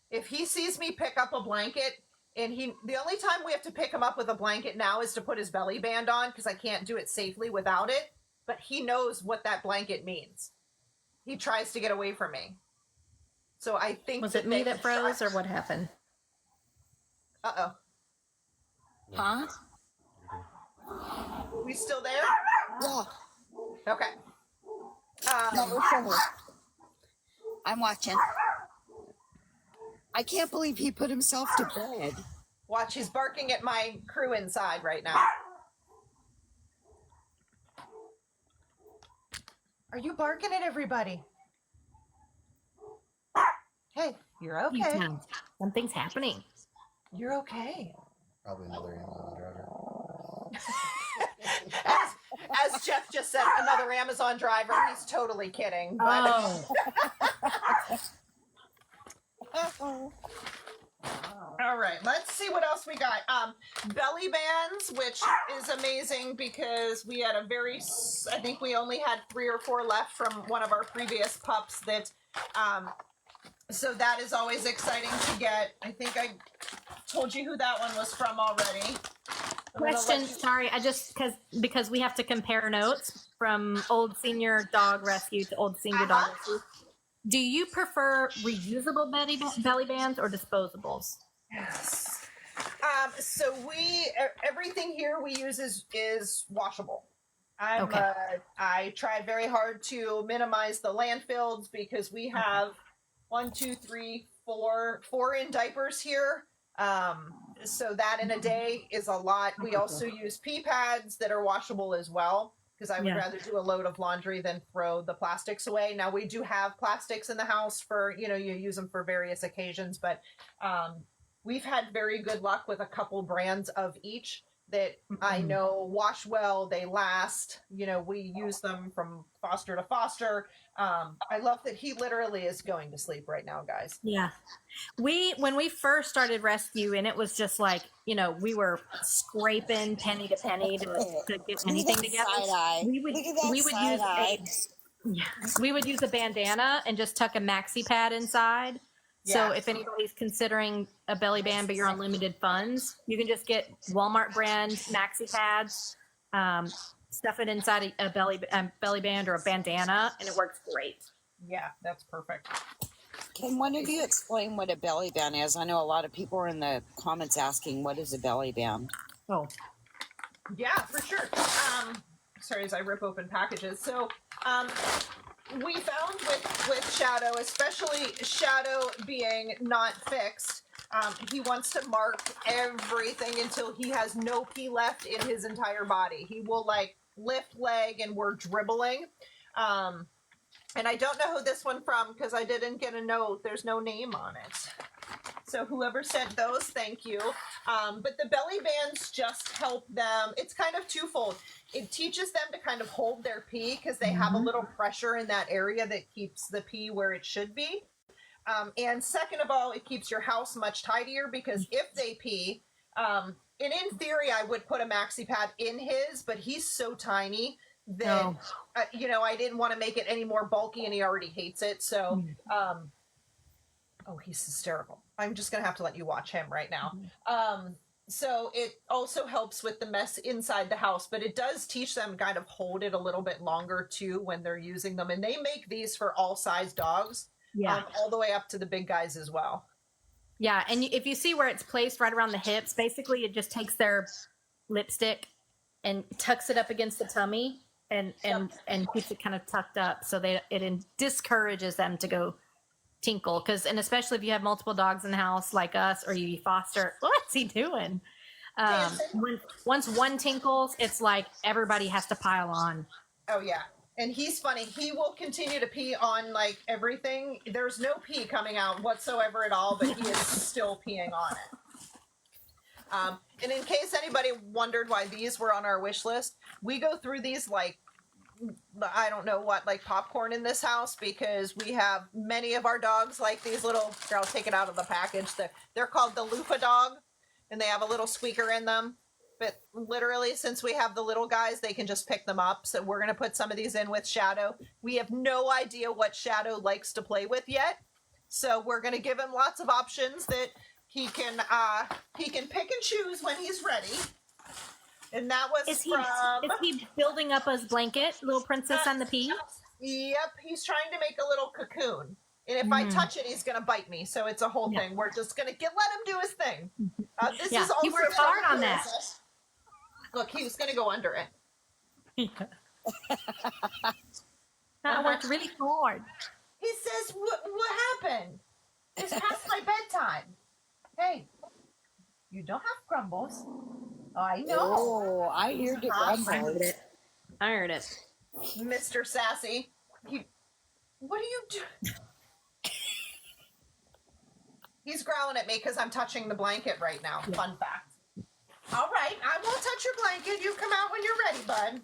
If he sees me pick up a blanket, and the only time we have to pick him up with a blanket now is to put his belly band on, because I can't do it safely without it. But he knows what that blanket means. He tries to get away from me. So I think Was it me that froze, or what happened? Uh-oh. Huh? We still there? Yeah. Okay. No, we're still here. I'm watching. I can't believe he put himself to bed. Watch, he's barking at my crew inside right now. Are you barking at everybody? Hey, you're okay. Something's happening. You're okay. Probably another Amazon driver. As Jeff just said, another Amazon driver. He's totally kidding. But Oh, right, let's see what else we got. Belly bands, which is amazing because we had I think we only had 3 or 4 left from one of our previous pups that, so that is always exciting to get. I think I told you who that one was from already. Question, sorry, because we have to compare notes from old senior dog rescue to old senior dog rescue. Do you prefer reusable belly bands or disposables? Yes. So everything here we use is washable. I try very hard to minimize the landfills because we have 1, 2, 3, 4 in diapers here. So that in a day is a lot. We also use pee pads that are washable as well because I would rather do a load of laundry than throw the plastics away. Now we do have plastics in the house for, you use them for various occasions, but we've had very good luck with a couple brands of each that I know wash well, they last. We use them from foster to foster. I love that he literally is going to sleep right now, guys. Yeah. When we first started rescue, and it was just like, we were scraping penny to penny to get anything together. We would use a bandana and just tuck a maxi pad inside. So if anybody's considering a belly band, but you're on limited funds, you can just get Walmart brand maxi pads, stuff it inside a belly band or a bandana, and it works great. Yeah, that's perfect. Can one of you explain what a belly band is? I know a lot of people are in the comments asking, what is a belly band? Oh, yeah, for sure. Sorry, as I rip open packages. So, we found with Shadow, especially Shadow being not fixed, he wants to mark everything until he has no pee left in his entire body. He will lift leg and we're dribbling. And I don't know who this one from because I didn't get a note. There's no name on it. So whoever sent those, thank you. But the belly bands just help them. It's kind of twofold. It teaches them to kind of hold their pee because they have a little pressure in that area that keeps the pee where it should be. And second of all, it keeps your house much tidier because if they pee, and in theory, I would put a maxi pad in his, but he's so tiny that, I didn't want to make it any more bulky and he already hates it. So, oh, he's hysterical. I'm just going to have to let you watch him right now. So it also helps with the mess inside the house, but it does teach them kind of hold it a little bit longer too when they're using them. And they make these for all size dogs, all the way up to the big guys as well. Yeah, and if you see where it's placed right around the hips, basically it just takes their lipstick and tucks it up against the tummy and keeps it kind of tucked up, so it discourages them to go tinkle. And especially if you have multiple dogs in the house like us, or you foster, what's he doing? Once one tinkles, it's like everybody has to pile on. Oh yeah. And he's funny. He will continue to pee on everything. There's no pee coming out whatsoever at all, but he is still peeing on it. And in case anybody wondered why these were on our wish list, we go through these I don't know what, popcorn in this house, because we have many of our dogs like these little, here, I'll take it out of the package. They're called the loofah dog, and they have a little squeaker in them. But literally, since we have the little guys, they can just pick them up. So we're going to put some of these in with Shadow. We have no idea what Shadow likes to play with yet. So we're going to give him lots of options that he can pick and choose when he's ready. And that was Is he building up his blanket, Little Princess and the Pea? Yep, he's trying to make a little cocoon. And if I touch it, he's going to bite me. So it's a whole thing. We're just going to let him do his thing. This is also he worked hard on that. Look, he was going to go under it. I worked really hard. He says, what happened? It's past my bedtime. Hey, you don't have crumbles. I know. Oh, I heard it. I heard it. Mr. Sassy. What are you doing? He's growling at me because I'm touching the blanket right now. Yeah. Fun fact. All right, I won't touch your blanket. You come out when you're ready, bud.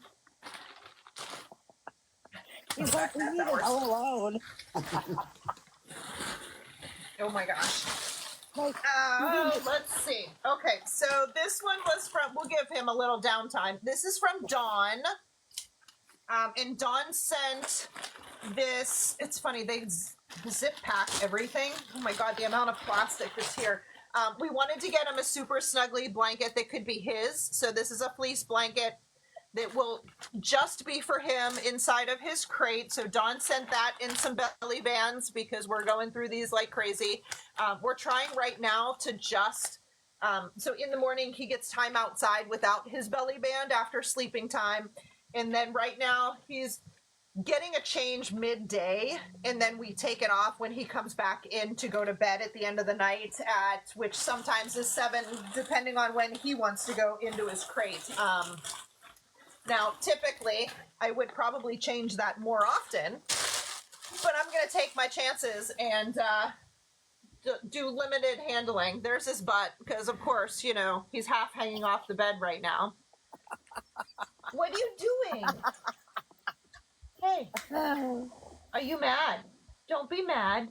He's like, leave it all alone. Oh my gosh. Like, Let's see. Okay, so this one was from, we'll give him a little downtime. This is from Dawn. And Dawn sent this. It's funny, they zip pack everything. Oh my God, the amount of plastic that's here. We wanted to get him a super snuggly blanket that could be his. So this is a fleece blanket that will just be for him inside of his crate. So Dawn sent that in some belly bands because we're going through these like crazy. We're trying right now to just, so in the morning he gets time outside without his belly band after sleeping time. And then right now he's getting a change midday, and then we take it off when he comes back in to go to bed at the end of the night, at which sometimes is 7, depending on when he wants to go into his crate. Now, typically, I would probably change that more often, but I'm going to take my chances and do limited handling. There's his butt, because of course, you know, he's half hanging off the bed right now. What are you doing? Hey, are you mad? Don't be mad.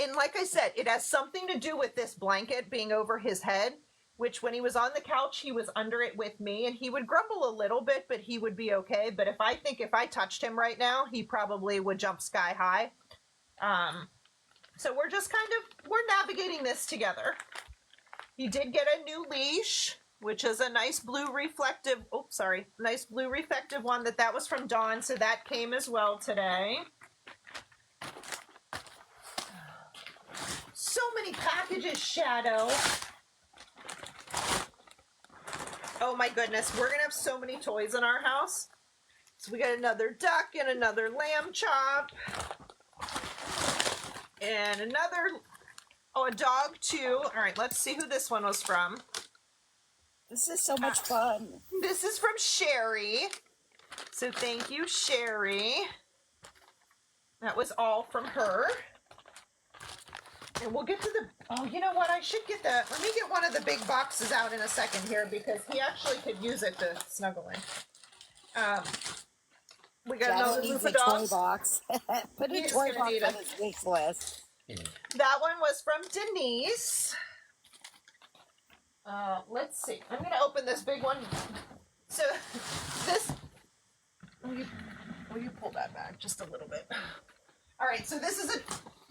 And like I said, it has something to do with this blanket being over his head, which when he was on the couch, he was under it with me, and he would grumble a little bit, but he would be okay. But if I touched him right now, he probably would jump sky high. So we're just we're navigating this together. He did get a new leash, which is a nice blue reflective, nice blue reflective one that was from Dawn, so that came as well today. So many packages, Shadow. Oh my goodness, we're gonna have so many toys in our house. So we got another duck and another lamb chop. And another, a dog too. All right, let's see who this one was from. this is so much fun. This is from Sherry. So thank you, Sherry. That was all from her. And we'll get to you know what? I should get let me get one of the big boxes out in a second here because he actually could use it to snuggle in. We got another Janet group needs of a toy dogs. box. Put a He's toy gonna box need on it. his wish list. That one was from Denise. Let's see. I'm going to open this big one. So this, will you pull that back just a little bit? All right, so this is a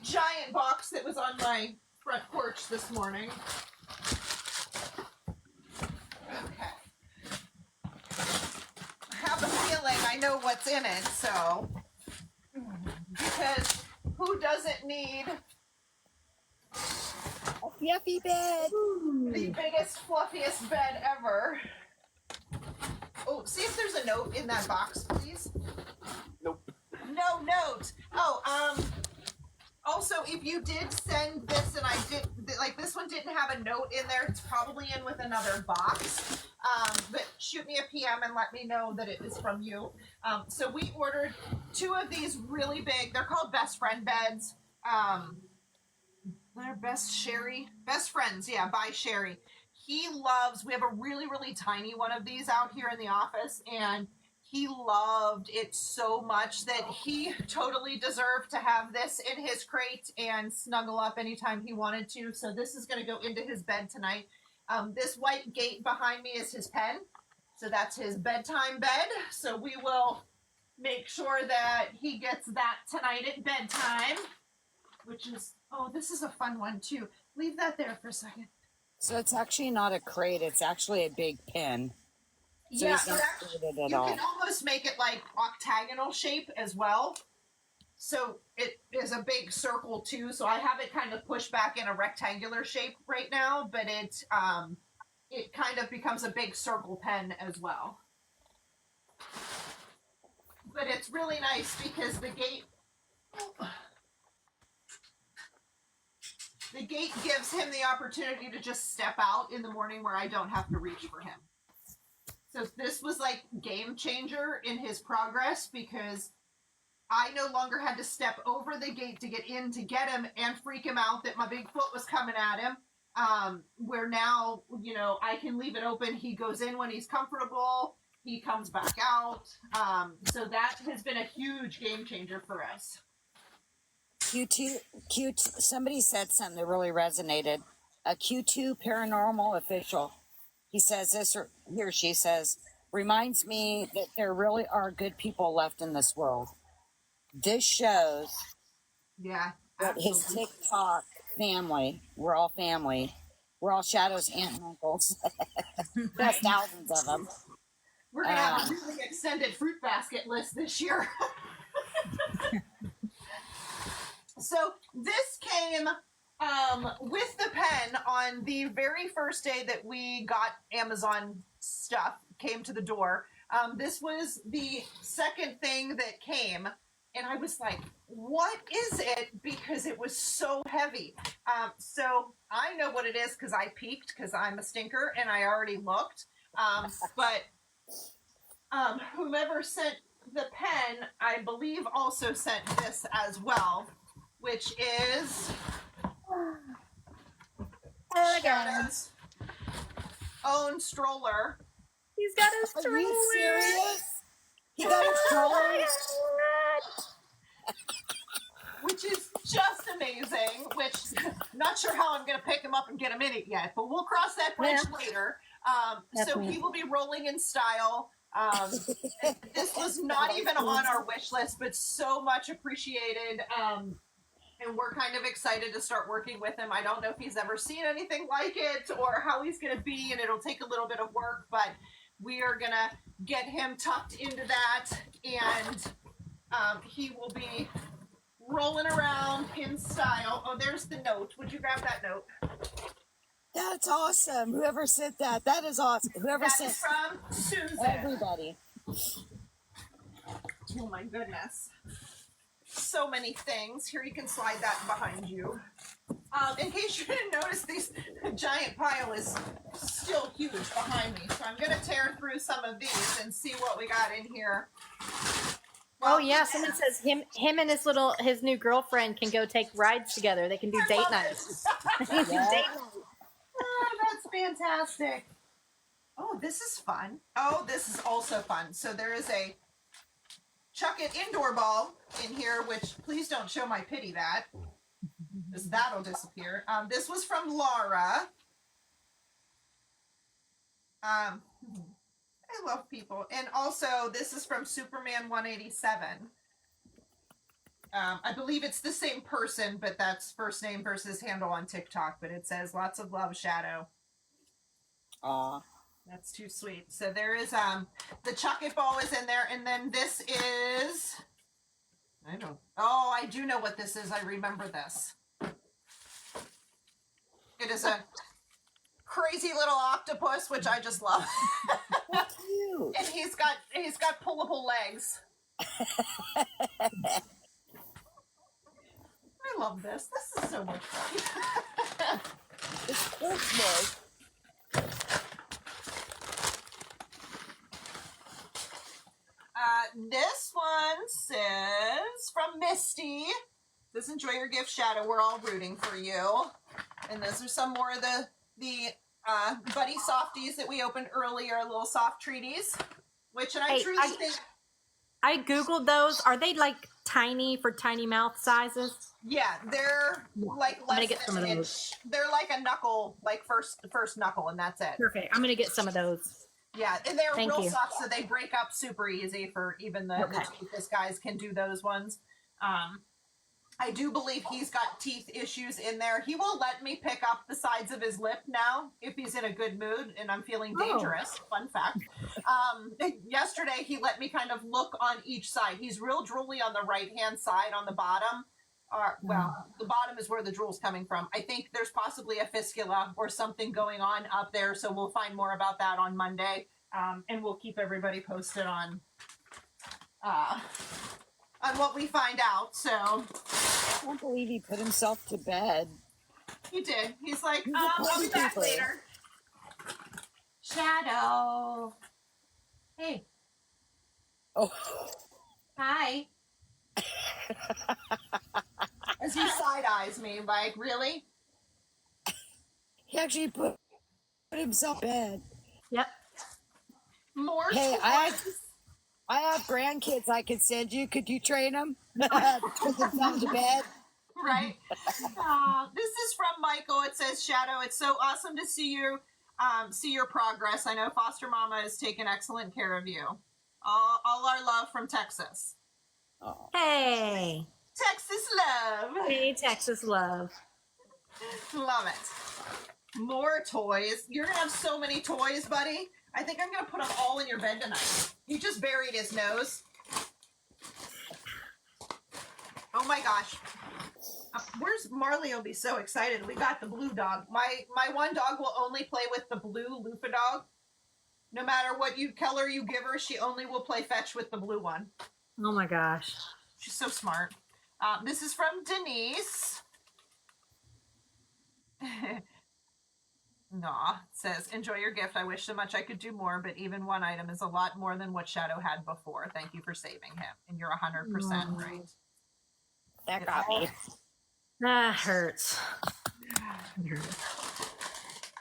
giant box that was on my front porch this morning. Okay. I have a feeling I know what's in it, so, because who doesn't need A fluffy bed. the biggest, fluffiest bed ever? Oh, see if there's a note in that box, please. Nope. No note. Also, if you did send this and I did, like this one didn't have a note in there, it's probably in with another box. But shoot me a PM and let me know that it is from you. So we ordered 2 of these really big, they're called best friend beds. They're best friends, yeah, by Sherry. We have a really, really tiny one of these out here in the office, and he loved it so much that he totally deserved to have this in his crate and snuggle up anytime he wanted to. So this is going to go into his bed tonight. This white gate behind me is his pen. So that's his bedtime bed. So we will make sure that he gets that tonight at bedtime, which is, this is a fun one too. Leave that there for a second. So it's actually not a crate. It's actually a big pen. So Yeah, it's not crated at you all. can almost make it like octagonal shape as well. So it is a big circle too. So I have it kind of pushed back in a rectangular shape right now, but it kind of becomes a big circle pen as well. But it's really nice because the gate gives him the opportunity to just step out in the morning where I don't have to reach for him. So this was like game changer in his progress because I no longer had to step over the gate to get in to get him and freak him out that my big foot was coming at him. Where now, I can leave it open. He goes in when he's comfortable. He comes back out. So that has been a huge game changer for us. Cute. Somebody said something that really resonated. a Q2 paranormal official. He says this, or he or she says, reminds me that there really are good people left in this world. This shows Yeah, that his absolutely. TikTok family, we're all family. We're all Shadow's aunt and uncles. There's thousands of them. We're gonna have a really extended fruit basket list this year. So this came with the pen on the very first day that we got Amazon stuff came to the door. This was the second thing that came, and I was like, "What is it?" Because it was so heavy. So I know what it is because I peeked because I'm a stinker and I already looked. But whomever sent the pen, I believe, also sent this as well, which is Shadow's own stroller, He's got a Are stroller. you serious? He got a stroller? which is just amazing. Which not sure how I'm going to pick him up and get him in it yet, but we'll cross that bridge later. So Definitely. he will be rolling in style. This was not even on our wish list, but so much appreciated. And we're kind of excited to start working with him. I don't know if he's ever seen anything like it or how he's going to be, and it'll take a little bit of work, but we are going to get him tucked into that, and he will be rolling around in style. Oh, there's the note. Would you grab that note? That's awesome. Whoever sent that, that is awesome. Whoever That sent is from Susan. everybody. Oh my goodness. So many things. Here, you can slide that behind you. In case you didn't notice, this giant pile is still huge behind me. So I'm going to tear through some of these and see what we got in here. Oh yeah, someone says him and his new girlfriend can go take rides together. They can do date nights. They can do Yeah. date night. Oh, that's fantastic. Oh, this is fun. Oh, this is also fun. So there is a Chuck It indoor ball in here, which please don't show my pity that, because that'll disappear. This was from Laura. I love people. And also, this is from Superman 187. I believe it's the same person, but that's first name versus handle on TikTok. But it says lots of love, Shadow. Aw. That's too sweet. So there is the Chuck It ball is in there, and then this is I do know what this is. I remember this. It is a crazy little octopus, which I just love. That's cute. And he's got pullable legs. I love this. This is so much fun. It's Christmas. This one says from Misty. Says enjoy your gift, Shadow. We're all rooting for you. And those are some more of the buddy softies that we opened earlier, little soft treaties. Which, and I Hey, truly think, I googled those. Are they like tiny for tiny mouth sizes? yeah, they're like I'm gonna less get some than of an those. inch. They're like a knuckle, like first knuckle, and that's it. Perfect. I'm gonna get some of those. Yeah, and they're Thank real you. soft, so they break up super easy for even the toothless guys can do those ones. I do believe he's got teeth issues in there. He will let me pick up the sides of his lip now if he's in a good mood and I'm feeling dangerous. Fun fact. Yesterday, he let me kind of look on each side. He's real drooly on the right-hand side on the bottom. The bottom is where the drool's coming from. I think there's possibly a fistula or something going on up there, so we'll find more about that on Monday, and we'll keep everybody posted on what we find out. So I can't believe he put himself to bed. he did. He's like, He's a I'll be back pussycat. later. Shadow. Hey. Oh. Hi. As he side eyes me, like, really? He actually put himself to bed. Yep. More Hey, toys. I have grandkids I could send you. Could you train them? Put them to bed. Right? This is from Michael. It says, Shadow, it's so awesome to see you, see your progress. I know foster mama has taken excellent care of you. All our love from Texas. Oh. Hey. Texas love. Hey, Texas love. Love it. More toys. You're going to have so many toys, buddy. I think I'm going to put them all in your bed tonight. He just buried his nose. Oh my gosh. Where's Marley? Will be so excited. We got the blue dog. My one dog will only play with the blue loofah dog. No matter what color you give her, she only will play fetch with the blue one. Oh my gosh. She's so smart. This is from Denise. Nah, it says, enjoy your gift. I wish so much I could do more, but even one item is a lot more than what Shadow had before. Thank you for saving him. And you're 100% right. That got me. That hurts.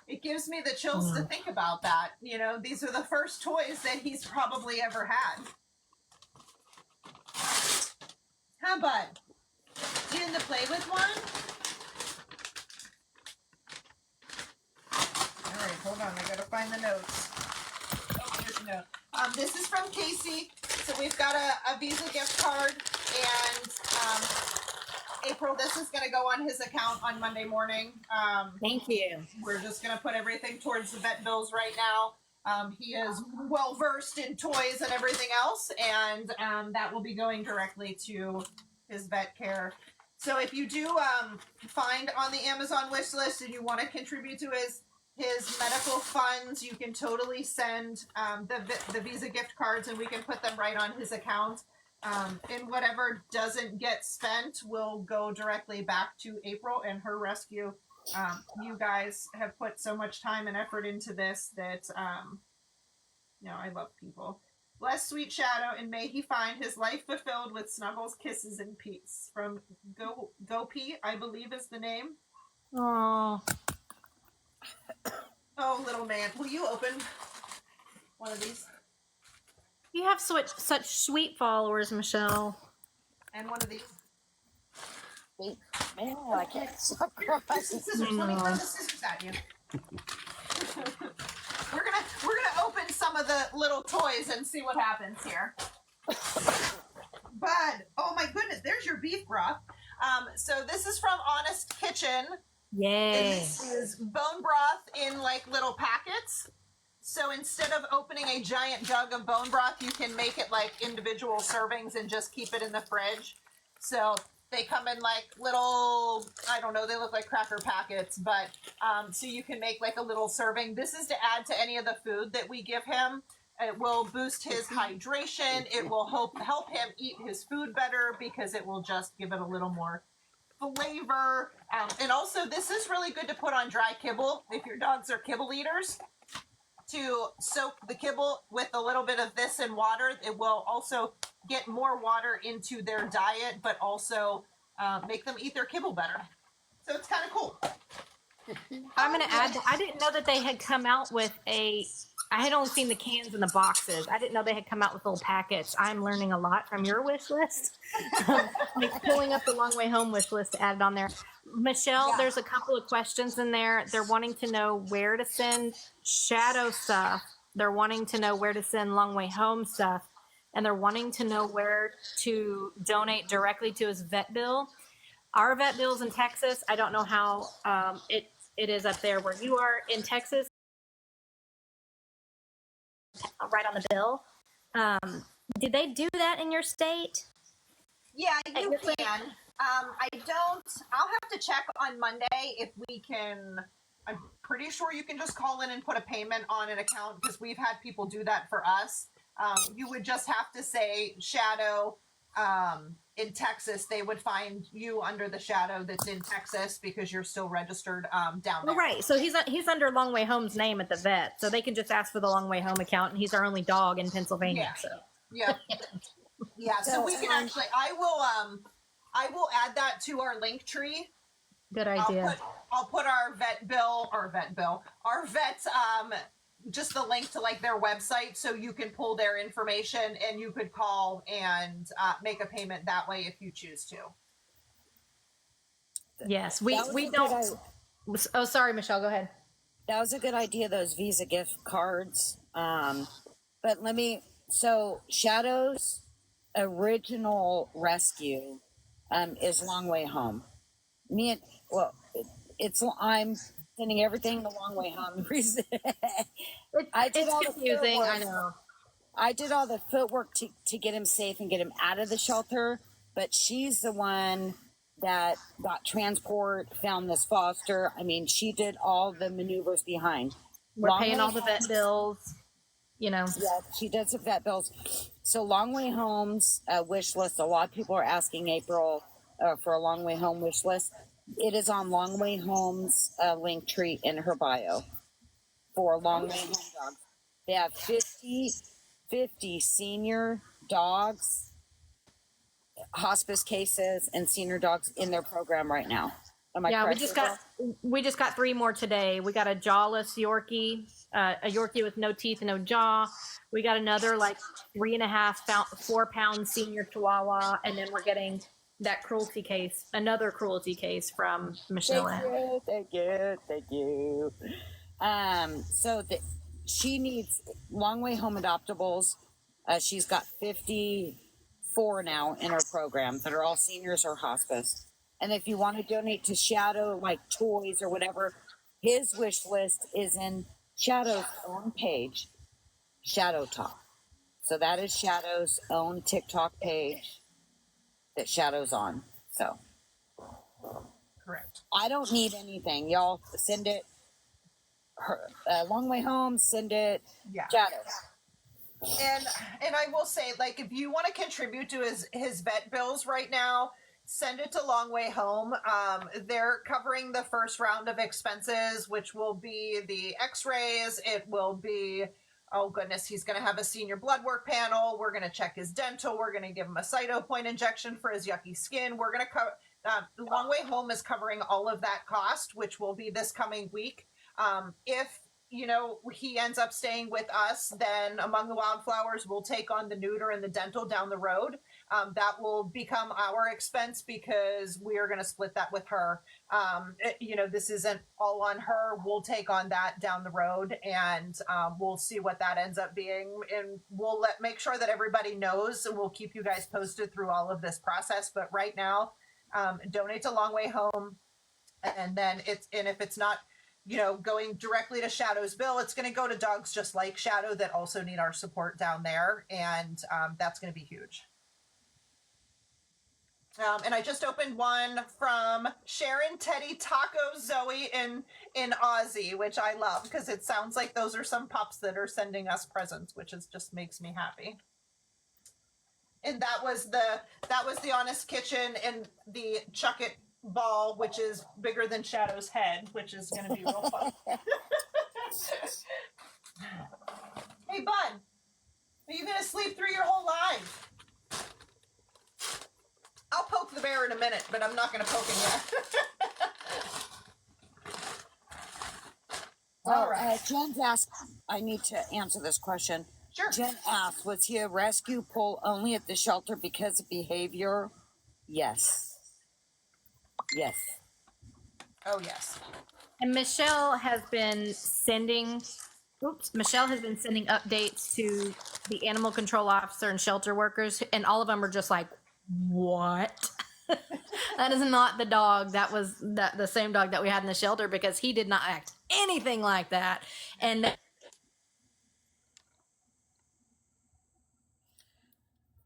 It gives me the chills to think about that. You know, these are the first toys that he's probably ever had. Huh, bud? You didn't play with one? All right, hold on. I gotta find the notes. Oh, here's the note. This is from Casey. So we've got a Visa gift card, and April, this is going to go on his account on Monday morning. Thank you. We're just going to put everything towards the vet bills right now. He is well versed in toys and everything else, and that will be going directly to his vet care. So if you do find on the Amazon wish list and you want to contribute to his medical funds, you can totally send the Visa gift cards, and we can put them right on his account. And whatever doesn't get spent will go directly back to April and her rescue. You guys have put so much time and effort into this that, I love people. Bless sweet Shadow, and may he find his life fulfilled with snuggles, kisses, and peace. From Gopi, I believe is the name. Oh. Oh, little man. Will you open one of these? You have such sweet followers, Michelle. And one of these. Man, I can't stop crying. Scissors. Let me throw the scissors at you. We're gonna open some of the little toys and see what happens here. Bud, oh my goodness, there's your beef broth. So this is from Honest Kitchen. Yay. And this is bone broth in like little packets. So instead of opening a giant jug of bone broth, you can make it like individual servings and just keep it in the fridge. So they come in like little, I don't know, they look like cracker packets, but so you can make like a little serving. This is to add to any of the food that we give him. It will boost his hydration. It will help him eat his food better because it will just give it a little more flavor. And also, this is really good to put on dry kibble if your dogs are kibble eaters. To soak the kibble with a little bit of this in water. It will also get more water into their diet, but also make them eat their kibble better. So it's kind of cool. I'm going to add, I didn't know that they had come out with I had only seen the cans and the boxes. I didn't know they had come out with little packets. I'm learning a lot from your wish list. Like pulling up the Long Way Home wish list to add it on there. Michelle, Yeah. There's a couple of questions in there. They're wanting to know where to send Shadow stuff. They're wanting to know where to send Long Way Home stuff. And they're wanting to know where to donate directly to his vet bill. Our vet bill's in Texas. I don't know how it is up there where you are in Texas. Right on the bill. Did they do that in your state? Yeah, you can. I'll have to check on Monday if we can. I'm pretty sure you can just call in and put a payment on an account because we've had people do that for us. You would just have to say Shadow in Texas. They would find you under the Shadow that's in Texas because you're still registered down there. Oh, right. So he's under Long Way Home's name at the vet. So they can just ask for the Long Way Home account, and he's our only dog in Pennsylvania. Yeah. So. Yeah. Yeah. So we can actually. I will add that to our link tree. Good idea. I'll put our vet, just the link to like their website so you can pull their information and you could call and make a payment that way if you choose to. Yes, That was we a good don't. idea. Oh, sorry, Michelle. Go ahead. That was a good idea, those Visa gift cards. But so Shadow's original rescue is Long Way Home. Me and, well, I'm sending everything the long way home. I did It's all the confusing. I footwork. know. I did all the footwork to get him safe and get him out of the shelter, but she's the one that got transport, found this foster. I mean, she did all the maneuvers behind. We're Long paying Way all the vet Home, bills. You know. yeah, she does the vet bills. So Long Way Home's wish list. A lot of people are asking April for a Long Way Home wish list. It is on Long Way Home's link tree in her bio for Long Way Home dogs. They have 50 senior dogs, hospice cases, and senior dogs in their program right now. Am I Yeah, correct? we just got 3 more today. We got a jawless Yorkie, a Yorkie with no teeth and no jaw. We got another like 3.5 4 pound senior Chihuahua, and then we're getting that cruelty case, another cruelty case from Michelle. Thank you. She needs Long Way Home adoptables. She's got 54 now in her program that are all seniors or hospice. And if you want to donate to Shadow, like toys or whatever, his wish list is in Shadow's own page, Shadow Talk. So that is Shadow's own TikTok page that Shadow's on. So Correct. I don't need anything. Y'all send it. Long Way Home, send it. Yeah. Shadow. And I will say, like, if you want to contribute to his vet bills right now, send it to Long Way Home. They're covering the first round of expenses, which will be the X-rays. It will be, oh goodness, he's going to have a senior blood work panel. We're going to check his dental. We're going to give him a cytopoint injection for his yucky skin. We're going to cover. Long Way Home is covering all of that cost, which will be this coming week. If he ends up staying with us, then Among the Wildflowers will take on the neuter and the dental down the road. That will become our expense because we are going to split that with her. This isn't all on her. We'll take on that down the road, and we'll see what that ends up being. And we'll make sure that everybody knows, and we'll keep you guys posted through all of this process. But right now, donate to Long Way Home, and then if it's not going directly to Shadow's bill, it's going to go to dogs just like Shadow that also need our support down there. And that's going to be huge. And I just opened one from Sharon, Teddy, Taco, Zoe in Aussie, which I love because it sounds like those are some pups that are sending us presents, which just makes me happy. And that was the Honest Kitchen and the Chuck It ball, which is bigger than Shadow's head, which is going to be real fun. Hey, bud, are you going to sleep through your whole life? I'll poke the bear in a minute, but I'm not going to poke him yet. All right. Jen's asked, I need to answer this question. Sure. Jen asked, was he a rescue pull only at the shelter because of behavior? Yes. Yes. Oh, yes. And Michelle has been sending updates to the animal control officer and shelter workers, and all of them are just like, what? That is not the dog. That was the same dog that we had in the shelter, because he did not act anything like that. And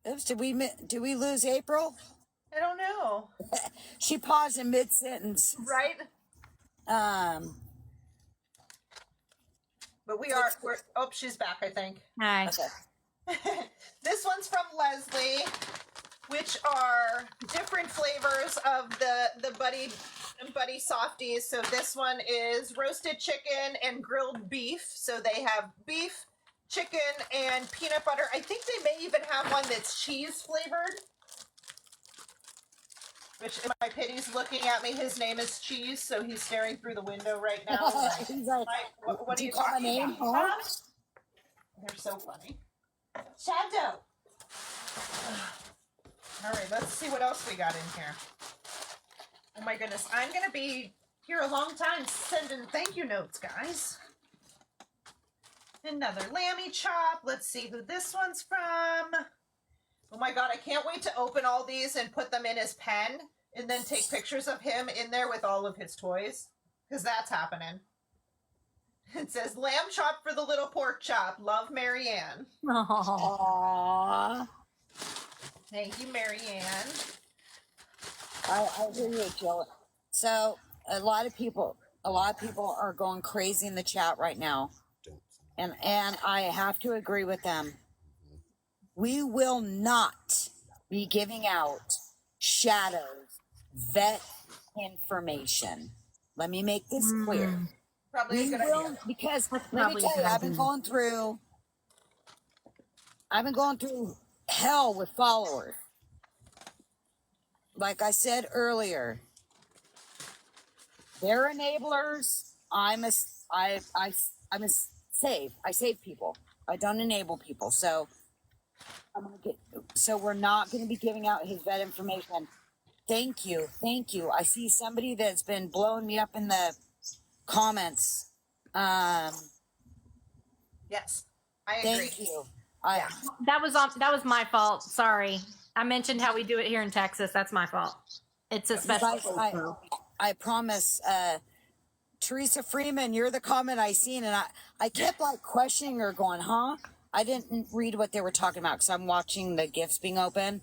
Oops, did we lose April? I don't know. She paused in mid-sentence. Right? But she's back, I think. hi. Okay. This one's from Leslie, which are different flavors of the buddy softies. So this one is roasted chicken and grilled beef. So they have beef, chicken, and peanut butter. I think they may even have one that's cheese flavored. Which, my pity's looking at me. His name is Cheese, so he's staring through the window right now. He's like, what are you call my talking name, about? huh? They're so funny. Shadow. All right, let's see what else we got in here. Oh my goodness, I'm gonna be here a long time sending thank you notes, guys. Another lammy chop. Let's see who this one's from. Oh my god, I can't wait to open all these and put them in his pen and then take pictures of him in there with all of his toys. Because that's happening. It says, lamb chop for the little pork chop. Love, Marianne. Aww. Thank you, Marianne. I hear you, Jill. So a lot of people are going crazy in the chat right now. And I have to agree with them. We will not be giving out Shadow's vet information. Let me make this clear. Probably a good idea. Because let me probably a tell you, good I've been going through hell with followers. Like I said earlier, they're enablers. I save people. I don't enable people. So we're not going to be giving out his vet information. Thank you. I see somebody that's been blowing me up in the comments. Yes, I agree. Thank you. That was my fault. Sorry. I mentioned how we do it here in Texas. That's my fault. It's a special case, though. I promise, Teresa Freeman, you're the comment I seen, and I kept like questioning her, going, huh? I didn't read what they were talking about because I'm watching the gifts being open.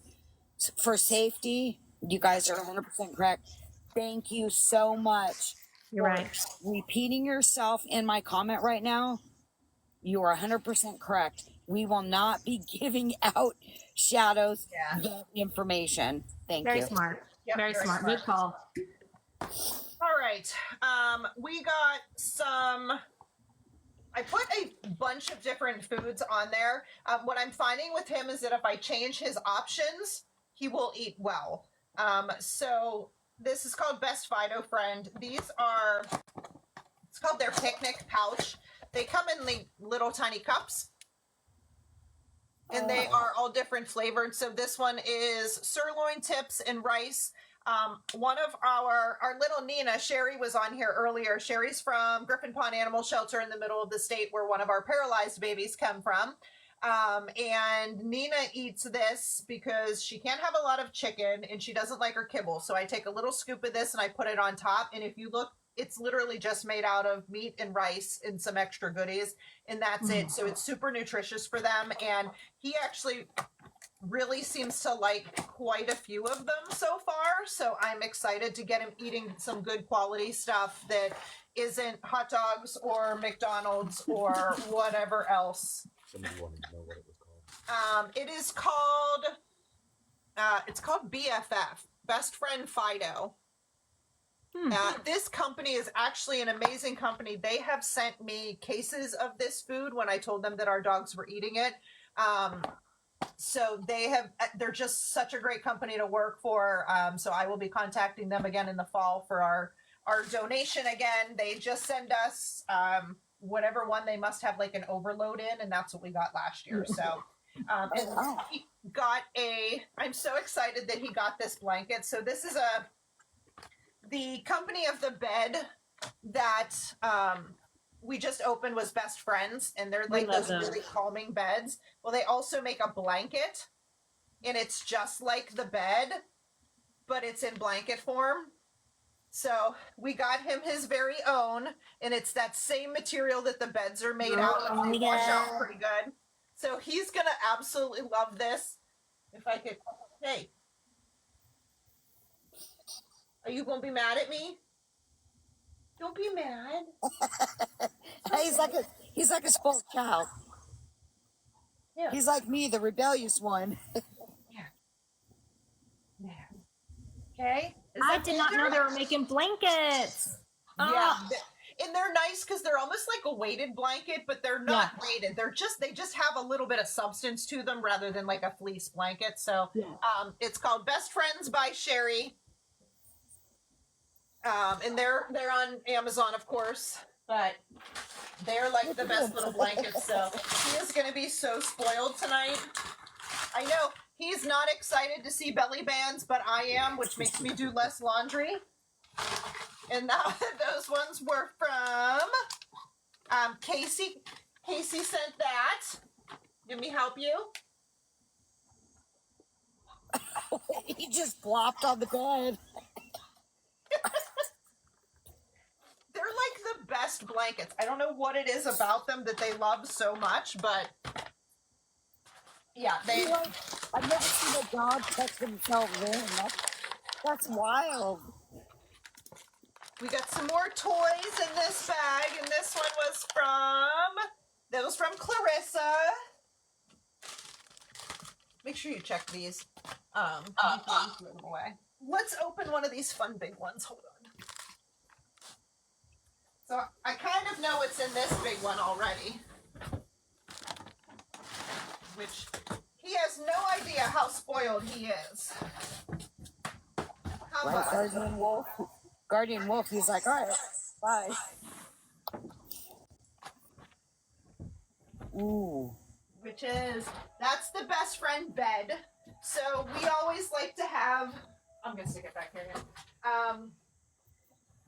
For safety, you guys are 100% correct. Thank you so much. You're right. Repeating yourself in my comment right now. You are 100% correct. We will not be giving out Shadow's information. Thank Very you. smart. Yep, very very smart. smart. Good call. All right. We got some. I put a bunch of different foods on there. What I'm finding with him is that if I change his options, he will eat well. So this is called Best Fido Friend. These are, it's called their picnic pouch. They come in the little tiny cups. And they are all different flavored. So this one is sirloin tips and rice. One of our little Nina, Sherry, was on here earlier. Sherry's from Griffin Pond Animal Shelter in the middle of the state where one of our paralyzed babies come from. And Nina eats this because she can't have a lot of chicken and she doesn't like her kibble. So I take a little scoop of this and I put it on top. And if you look, it's literally just made out of meat and rice and some extra goodies. And that's it. So it's super nutritious for them. And he actually really seems to like quite a few of them so far. So I'm excited to get him eating some good quality stuff that isn't hot dogs or McDonald's or whatever else. Somebody wanted to know what it was called. It is called BFF, Best Friend Fido. This company is actually an amazing company. They have sent me cases of this food when I told them that our dogs were eating it. So they're just such a great company to work for. So I will be contacting them again in the fall for our donation again. They just send us whatever one they must have like an overload in, and that's what we got last year. So and he got I'm so excited that he got this blanket. So this is the company of the bed that we just opened was Best Friends, and they're like those really calming beds. Well, they also make a blanket, and it's just like the bed, but it's in blanket form. So we got him his very own, and it's that same material that the beds are made out of. They wash out pretty good. So he's gonna absolutely love this. If I could, hey, are you gonna be mad at me? Don't be mad. He's like a spoiled child. Yeah. He's like me, the rebellious one. Yeah. Okay. I did not know they were making blankets. Yeah. And they're nice because they're almost like a weighted blanket, but they're not weighted. They just have a little bit of substance to them rather than like a fleece blanket. So it's called Best Friends by Sherry. And they're on Amazon, of course, but they're like the best little blankets. So he is going to be so spoiled tonight. I know he's not excited to see belly bands, but I am, which makes me do less laundry. And those ones were from Casey. Casey sent that. Let me help you. He just plopped on the bed. They're like the best blankets. I don't know what it is about them that they love so much, but yeah, they. I've never seen a dog touch themselves in. That's wild. We got some more toys in this bag, and this one was from Clarissa. Make sure you check these before you throw them away. Let's open one of these fun big ones. Hold on. So I kind of know what's in this big one already, which he has no idea how spoiled he is. How Right, about Guardian Wolf. Guardian Wolf, he's like, all right, bye. Ooh. Which is, that's the best friend bed. So we always like to have, I'm going to stick it back here.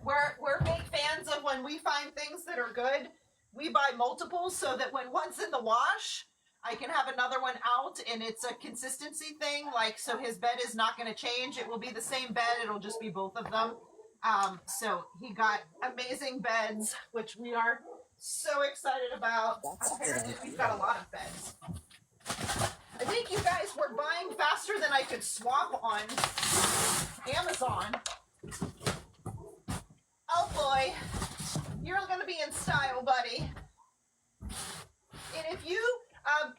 We're big fans of when we find things that are good, we buy multiples so that when one's in the wash, I can have another one out, and it's a consistency thing. Like, so his bed is not going to change. It will be the same bed. It'll just be both of them. So he got amazing beds, which we are so excited about. Apparently, we've got a lot of beds. I think you guys were buying faster than I could swap on Amazon. Oh boy, you're going to be in style, buddy. And if you,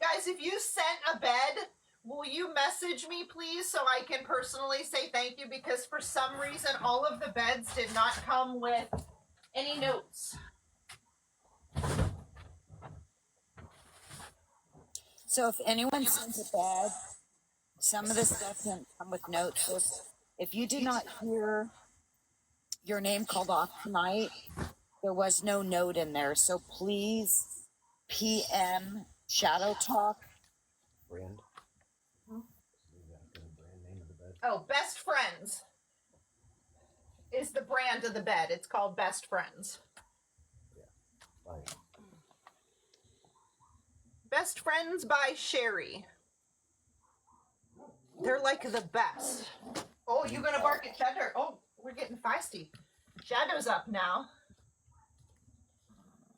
guys, if you sent a bed, will you message me, please, so I can personally say thank you? Because for some reason, all of the beds did not come with any notes. So if anyone sends a bed, some of the stuff can come with notes. So if you did not hear your name called off tonight, there was no note in there. So please PM Shadow Talk. Brand. Brand name of the bed. Oh, Best Friends is the brand of the bed. It's called Best Friends. Yeah. Right. Best Friends by Sherry. They're like the best. Oh, you gonna bark at Shadow? Oh, we're getting feisty. Shadow's up now.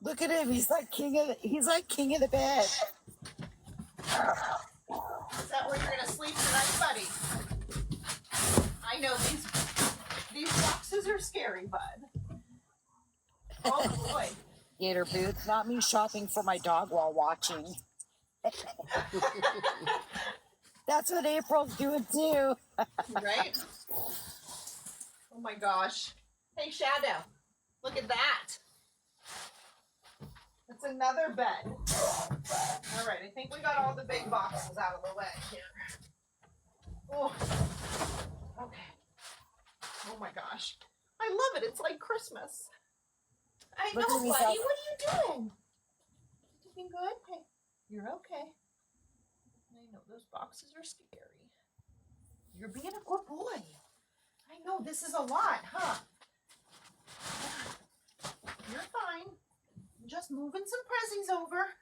Look at him. He's like king of the bed. Is that where you're gonna sleep tonight, buddy? I know these boxes are scary, bud. Oh boy. Gator boots. Not me shopping for my dog while watching. That's what April's doing too. Right? Oh my gosh. Hey, Shadow. Look at that. It's another bed. All right, I think we got all the big boxes out of the way here. Oh, okay. Oh my gosh. I love it. It's like Christmas. I Look know, at buddy. me, What are you doing? Doing good? Hey, you're okay. I know those boxes are scary. You're being a good boy. I know this is a lot, huh? You're fine. I'm just moving some prezzies over.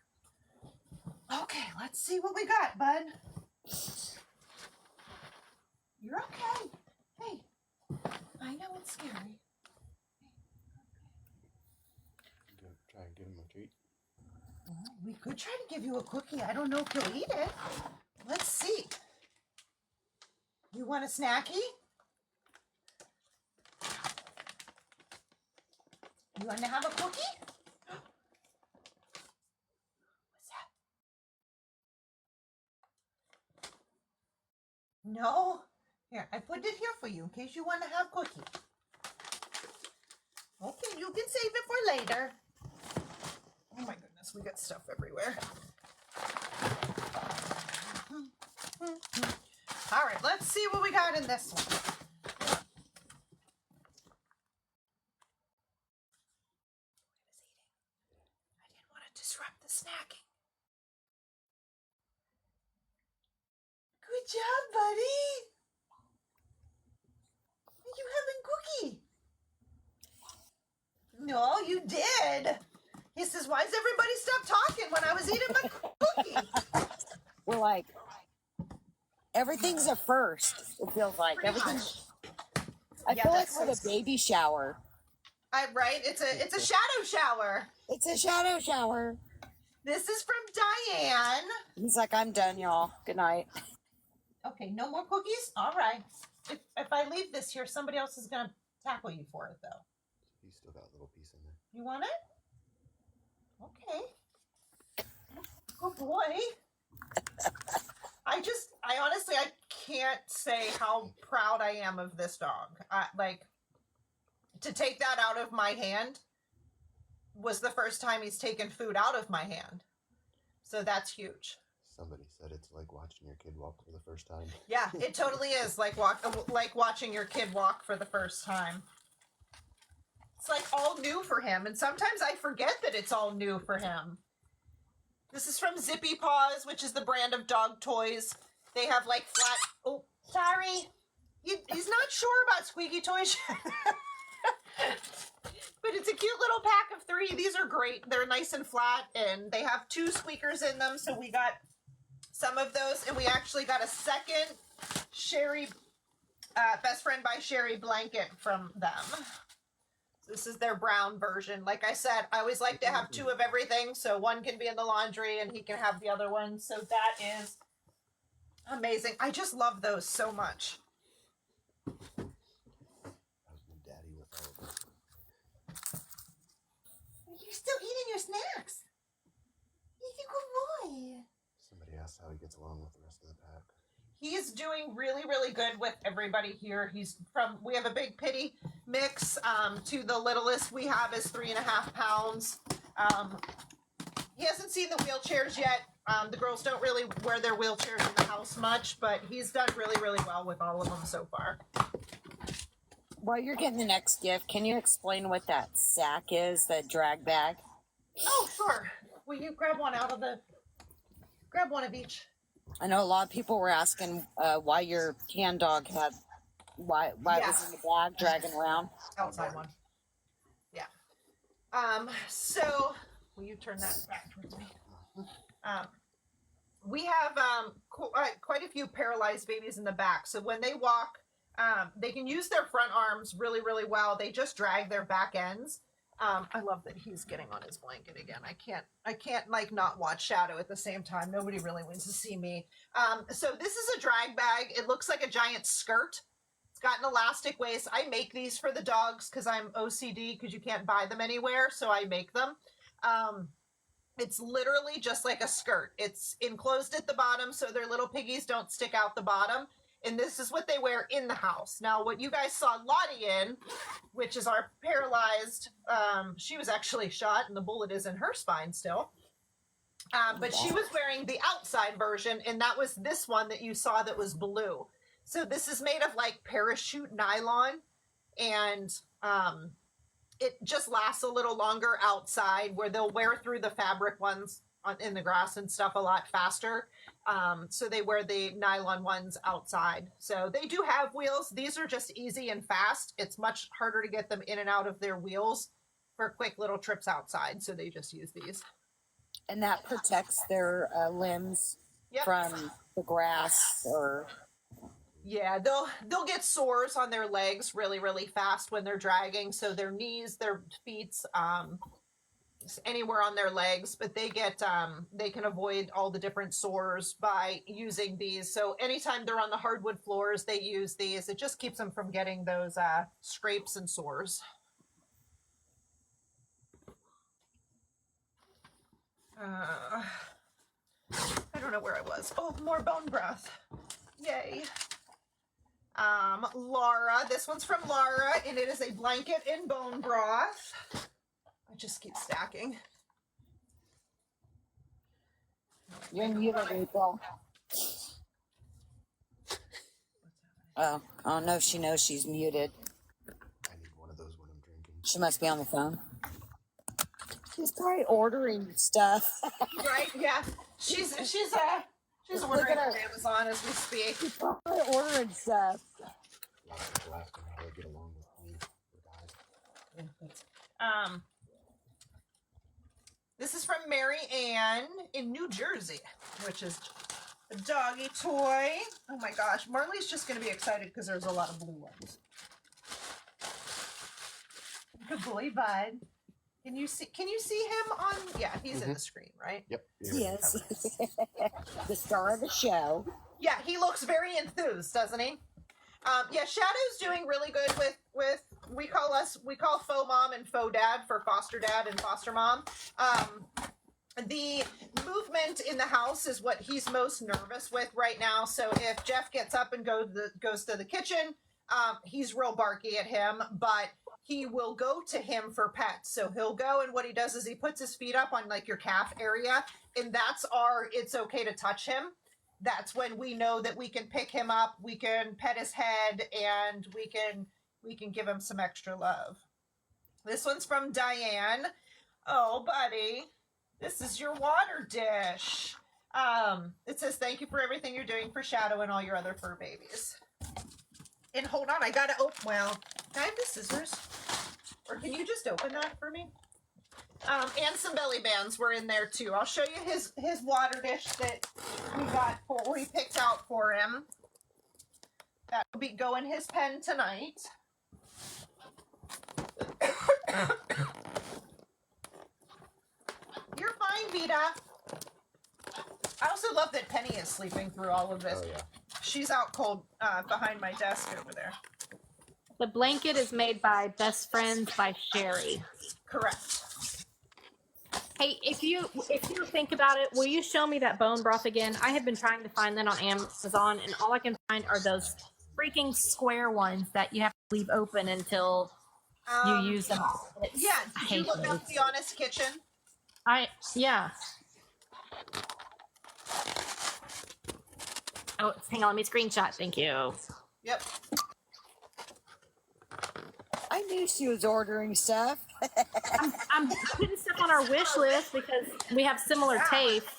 Okay, let's see what we got, bud. You're okay. Hey, I know it's scary. Try and give him a treat. Well, we could try to give you a cookie. I don't know if he'll eat it. Let's see. You want a snacky? You want to have a cookie? What's that? No? Here, I put it here for you in case you want to have cookie. Okay, you can save it for later. Oh my goodness, we got stuff everywhere. All right, let's see what we got in this one. I didn't want to disrupt the snacking. Good job, buddy. You having cookie? No, you did. He says, why does everybody stop talking when I was eating my cookie? We're like, everything's a first. It feels like Pretty everything's. much. I Yeah, feel like that's we're the so- baby shower. Right? It's a shadow shower. It's a shadow shower. This is from Diane. He's like, I'm done, y'all. Good night. Okay, no more cookies? All right. If I leave this here, somebody else is going to tackle you for it, though. You still got a little piece in there. You want it? Okay. Oh, boy. I honestly, I can't say how proud I am of this dog. Like, to take that out of my hand was the first time he's taken food out of my hand. So that's huge. Somebody said it's like watching your kid walk for the first time. Yeah, it totally is like watching your kid walk for the first time. It's like all new for him, and sometimes I forget that it's all new for him. This is from Zippy Paws, which is the brand of dog toys. They have like flat. Oh, sorry. He's not sure about squeaky toys yet. But it's a cute little pack of 3. These are great. They're nice and flat, and they have 2 squeakers in them. So we got some of those, and we actually got a second Sherry, Best Friend by Sherry blanket from them. This is their brown version. Like I said, I always like to have 2 of everything, so one can be in the laundry and he can have the other one. So that is amazing. I just love those so much. Husband, daddy with all of us. You're still eating your snacks. You're a good boy. Somebody asked how he gets along with the rest of the pack. He's doing really, really good with everybody here. We have a big pitty mix. To the littlest we have is 3.5 pounds. He hasn't seen the wheelchairs yet. The girls don't really wear their wheelchairs in the house much, but he's done really, really well with all of them so far. While you're getting the next gift, can you explain what that sack is, that drag bag? Oh, sure. Will you grab one of each? I know a lot of people were asking why your can dog had, why it was in the bag dragging around. Outside one. Yeah. So will you turn that back towards me? We have quite a few paralyzed babies in the back. So when they walk, they can use their front arms really, really well. They just drag their back ends. I love that he's getting on his blanket again. I can't like not watch Shadow at the same time. Nobody really wants to see me. So this is a drag bag. It looks like a giant skirt. It's got an elastic waist. I make these for the dogs because I'm OCD because you can't buy them anywhere. So I make them. It's literally just like a skirt. It's enclosed at the bottom so their little piggies don't stick out the bottom. And this is what they wear in the house. Now, what you guys saw Lottie in, which is our paralyzed, she was actually shot and the bullet is in her spine still. But she was wearing the outside version, and that was this one that you saw that was blue. So this is made of like parachute nylon, and it just lasts a little longer outside, where they'll wear through the fabric ones in the grass and stuff a lot faster. So they wear the nylon ones outside. So they do have wheels. These are just easy and fast. It's much harder to get them in and out of their wheels for quick little trips outside. So they just use these. And that protects their limbs Yep. from the grass or... Yeah, they'll get sores on their legs really, really fast when they're dragging. So their knees, their feet, anywhere on their legs, but they can avoid all the different sores by using these. So anytime they're on the hardwood floors, they use these. It just keeps them from getting those scrapes and sores. I don't know where I was. Oh, more bone broth. Yay. Laura, this one's from Laura, and it is a blanket in bone broth. I just keep stacking. You're muted, April. Oh, I don't know if she knows she's muted. I need one of those when I'm drinking. She must be on the phone. She's probably ordering stuff. Right? Yeah. She's Look ordering at her. on Amazon as we speak. She's probably ordering stuff. A lot of people ask me how they get along with me or guys. Um, this is from Mary Ann in New Jersey, which is a doggy toy. Oh my gosh, Marley's just going to be excited because there's a lot of blue ones. Good boy, bud. Can you see him on? Yeah, he's in the screen, right? Yep. Yes. The star of the show. Yeah, he looks very enthused, doesn't he? Yeah, Shadow's doing really good with we call faux mom and faux dad for foster dad and foster mom. The movement in the house is what he's most nervous with right now. So if Jeff gets up and goes to the kitchen, he's real barky at him, but he will go to him for pets. So he'll go, and what he does is he puts his feet up on like your calf area, and that's it's okay to touch him. That's when we know that we can pick him up, we can pet his head, and we can give him some extra love. This one's from Diane. Oh, buddy, this is your water dish. It says, thank you for everything you're doing for Shadow and all your other fur babies. And hold on, I gotta open, well, can I have the scissors? Or can you just open that for me? And some belly bands were in there too. I'll show you his water dish that we picked out for him. That will go in his pen tonight. You're fine, Vita. I also love that Penny is sleeping through all of this. Oh, yeah. She's out cold behind my desk over there. The blanket is made by Best Friends by Sherry. Correct. Hey, if you think about it, will you show me that bone broth again? I have been trying to find that on Amazon, and all I can find are those freaking square ones that you have to leave open until you use them. Yeah, did you look up The Honest Kitchen? Yeah. Oh, hang on, let me screenshot. Thank you. Yep. I knew she was ordering stuff. I'm putting stuff on our wish list because we have similar tastes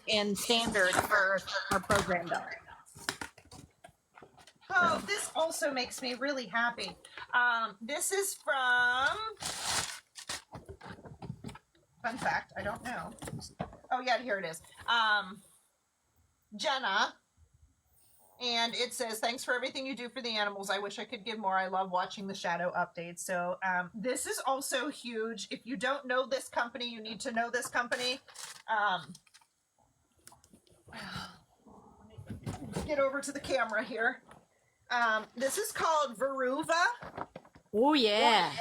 in standards for our program dog. Oh, this also makes me really happy. This is from, fun fact, I don't know. Oh yeah, here it is. Jenna. And it says, thanks for everything you do for the animals. I wish I could give more. I love watching the Shadow updates. So this is also huge. If you don't know this company, you need to know this company. Get over to the camera here. This is called Veruva. Oh, yeah.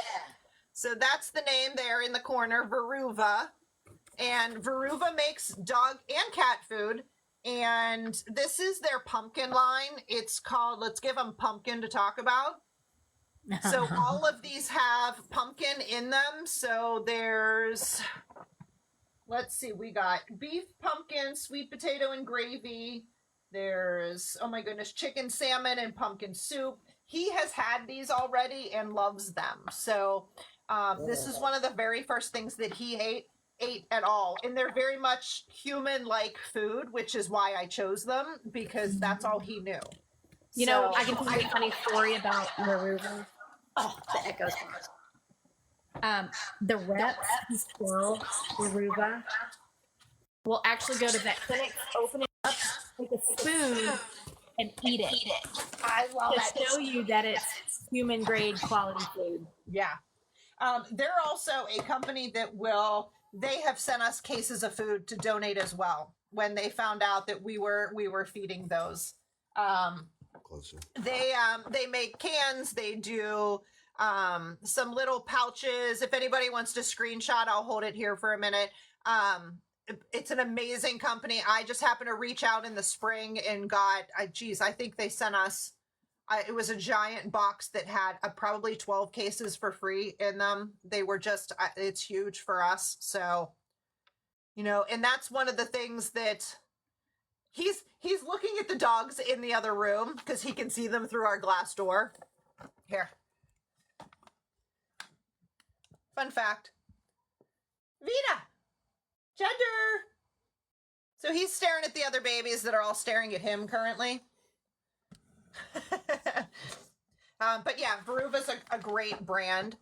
So that's the name there in the corner, Veruva. And Veruva makes dog and cat food. And this is their pumpkin line. It's called Let's Give Them Pumpkin to Talk About. So all of these have pumpkin in them. So there's, let's see, we got beef, pumpkin, sweet potato and gravy. There's, oh my goodness, chicken, salmon, and pumpkin soup. He has had these already and loves them. So this is one of the very first things that he ate at all, and they're very much human-like food, which is why I chose them, because that's all he knew. You know, I can tell you a funny story about Veruva. Oh, the echoes. The reps who sell Veruva will actually go to vet clinics, open it up, take a spoon, and eat it. I love to show you that it's human-grade quality food. Yeah. They're also a company that they have sent us cases of food to donate as well when they found out that we were feeding those. Closer. They make cans. They do some little pouches. If anybody wants to screenshot, I'll hold it here for a minute. It's an amazing company. I just happened to reach out in the spring and I think they sent us, it was a giant box that had probably 12 cases for free in them. They were just, it's huge for us. So, and that's one of the things that he's looking at the dogs in the other room because he can see them through our glass door. Here. Fun fact. Vita! Gender! So he's staring at the other babies that are all staring at him currently. But yeah, Veruva's a great brand.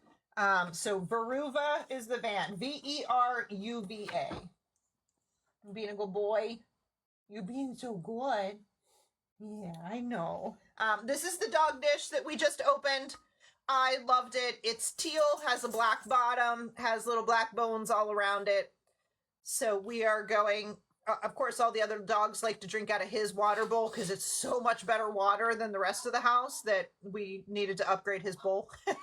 So Veruva is the van. Veruva. You being a good boy. You being so good. Yeah, I know. This is the dog dish that we just opened. I loved it. It's teal, has a black bottom, has little black bones all around it. So we are going. Of course, all the other dogs like to drink out of his water bowl because it's so much better water than the rest of the house that we needed to upgrade his bowl. We'll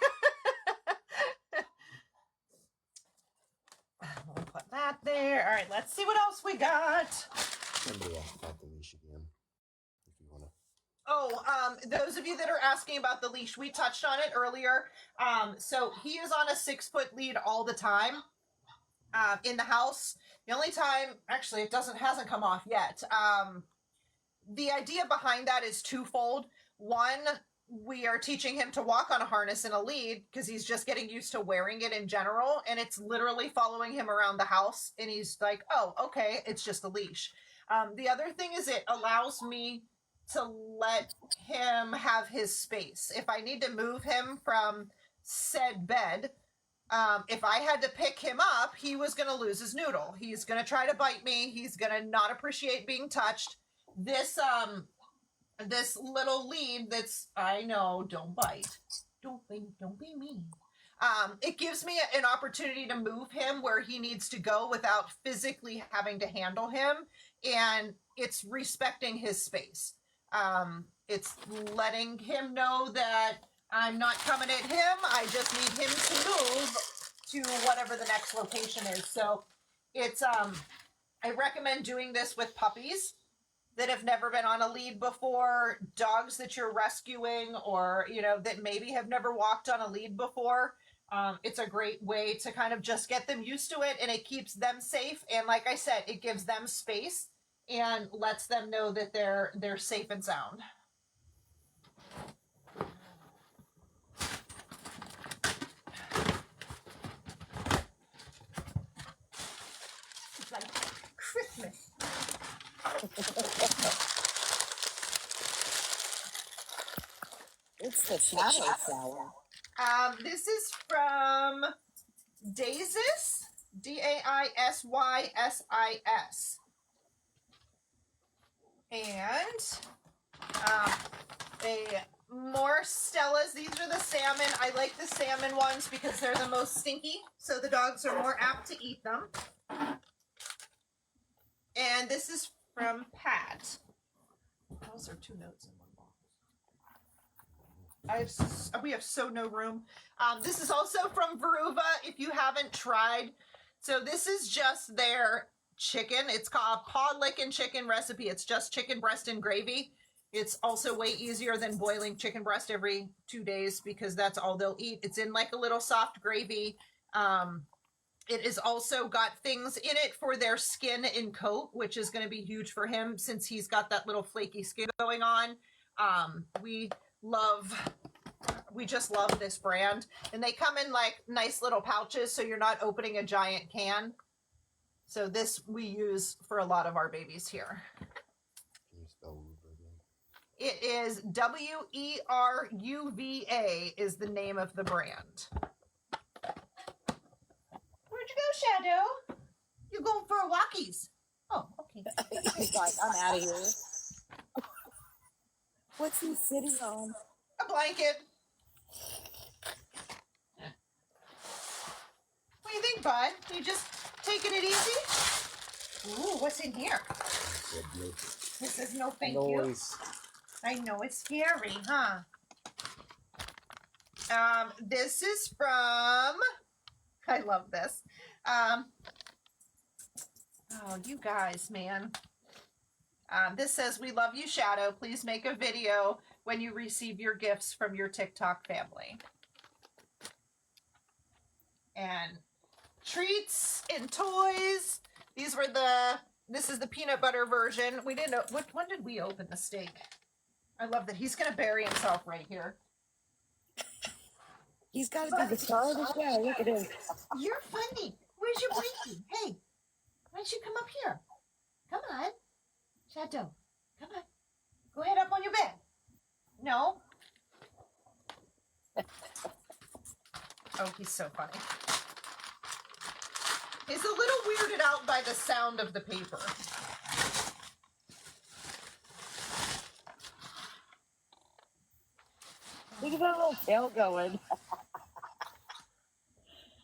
put that there. All right, let's see what else we got. Somebody asked about the leash again. If you want to. Oh, those of you that are asking about the leash, we touched on it earlier. So he is on a 6-foot lead all the time in the house. The only time, actually, it hasn't come off yet. The idea behind that is twofold. One, we are teaching him to walk on a harness and a lead because he's just getting used to wearing it in general, and it's literally following him around the house, and he's like, oh, okay, it's just a leash. The other thing is it allows me to let him have his space. If I need to move him from said bed, if I had to pick him up, he was going to lose his noodle. He's going to try to bite me. He's going to not appreciate being touched. This little lead that's, I know, don't bite. Don't be mean. It gives me an opportunity to move him where he needs to go without physically having to handle him, and it's respecting his space. It's letting him know that I'm not coming at him. I just need him to move to whatever the next location is. So it's I recommend doing this with puppies that have never been on a lead before, dogs that you're rescuing, or that maybe have never walked on a lead before. It's a great way to kind of just get them used to it, and it keeps them safe. And like I said, it gives them space and lets them know that they're safe and sound. It's like Christmas. It's the shadow flower. This is from Daisis, Daisys. And more Stellas. These are the salmon. I like the salmon ones because they're the most stinky, so the dogs are more apt to eat them. And this is from Pat. Those are 2 notes in one box. We have so no room. This is also from Veruva, if you haven't tried. So this is just their chicken. It's called paw licking chicken recipe. It's just chicken breast and gravy. It's also way easier than boiling chicken breast every 2 days because that's all they'll eat. It's in like a little soft gravy. It has also got things in it for their skin and coat, which is going to be huge for him since he's got that little flaky skin going on. We just love this brand, and they come in like nice little pouches, so you're not opening a giant can. So this we use for a lot of our babies here. Can you spell Ruva again? It is Weruva is the name of the brand. Where'd you go, Shadow? You're going for a walkies. Oh, okay. He's like, I'm out of here. What's he sitting on? A blanket. What do you think, bud? You just taking it easy? Ooh, what's in here? Said no This is no thank you. noise. I know it's scary, huh? This is from, I love this. Oh, you guys, man. This says, we love you, Shadow. Please make a video when you receive your gifts from your TikTok family. And treats and toys. These were this is the peanut butter version. We didn't know, when did we open the steak? I love that he's going to bury himself right here. He's got to be the star of the show. Look at him. You're funny. Where's your blankie? Hey, why don't you come up here? Come on. Shadow, come on. Go ahead up on your bed. No. Oh, he's so funny. He's a little weirded out by the sound of the paper. Look at that little tail going.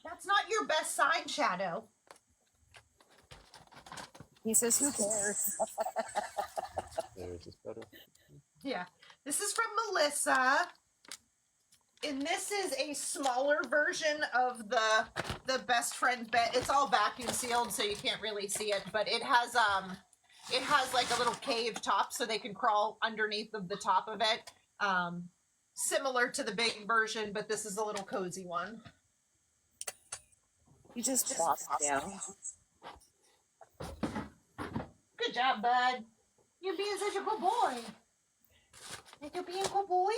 That's not your best sign, Shadow. He says, who cares? There, is this better? Yeah. This is from Melissa. And this is a smaller version of the best friend bed. It's all vacuum sealed, so you can't really see it, but it has like a little cave top so they can crawl underneath of the top of it. Similar to the big version, but this is a little cozy one. You just plop down. Good job, bud. You're being such a good boy. Like you're being a good boy?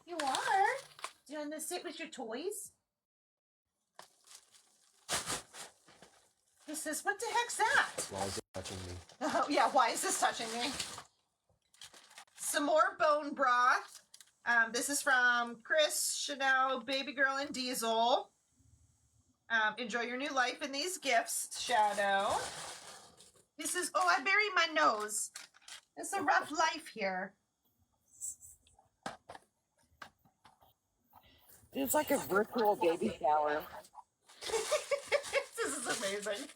You are. Do you want to sit with your toys? He says, what the heck's that? Why is it touching me? Oh, yeah, why is this touching me? Some more bone broth. This is from Chris, Chanel, Baby Girl, and Diesel. Enjoy your new life in these gifts, Shadow. He says, oh, I buried my nose. It's a rough life here. It's like a virtual baby shower. This is amazing.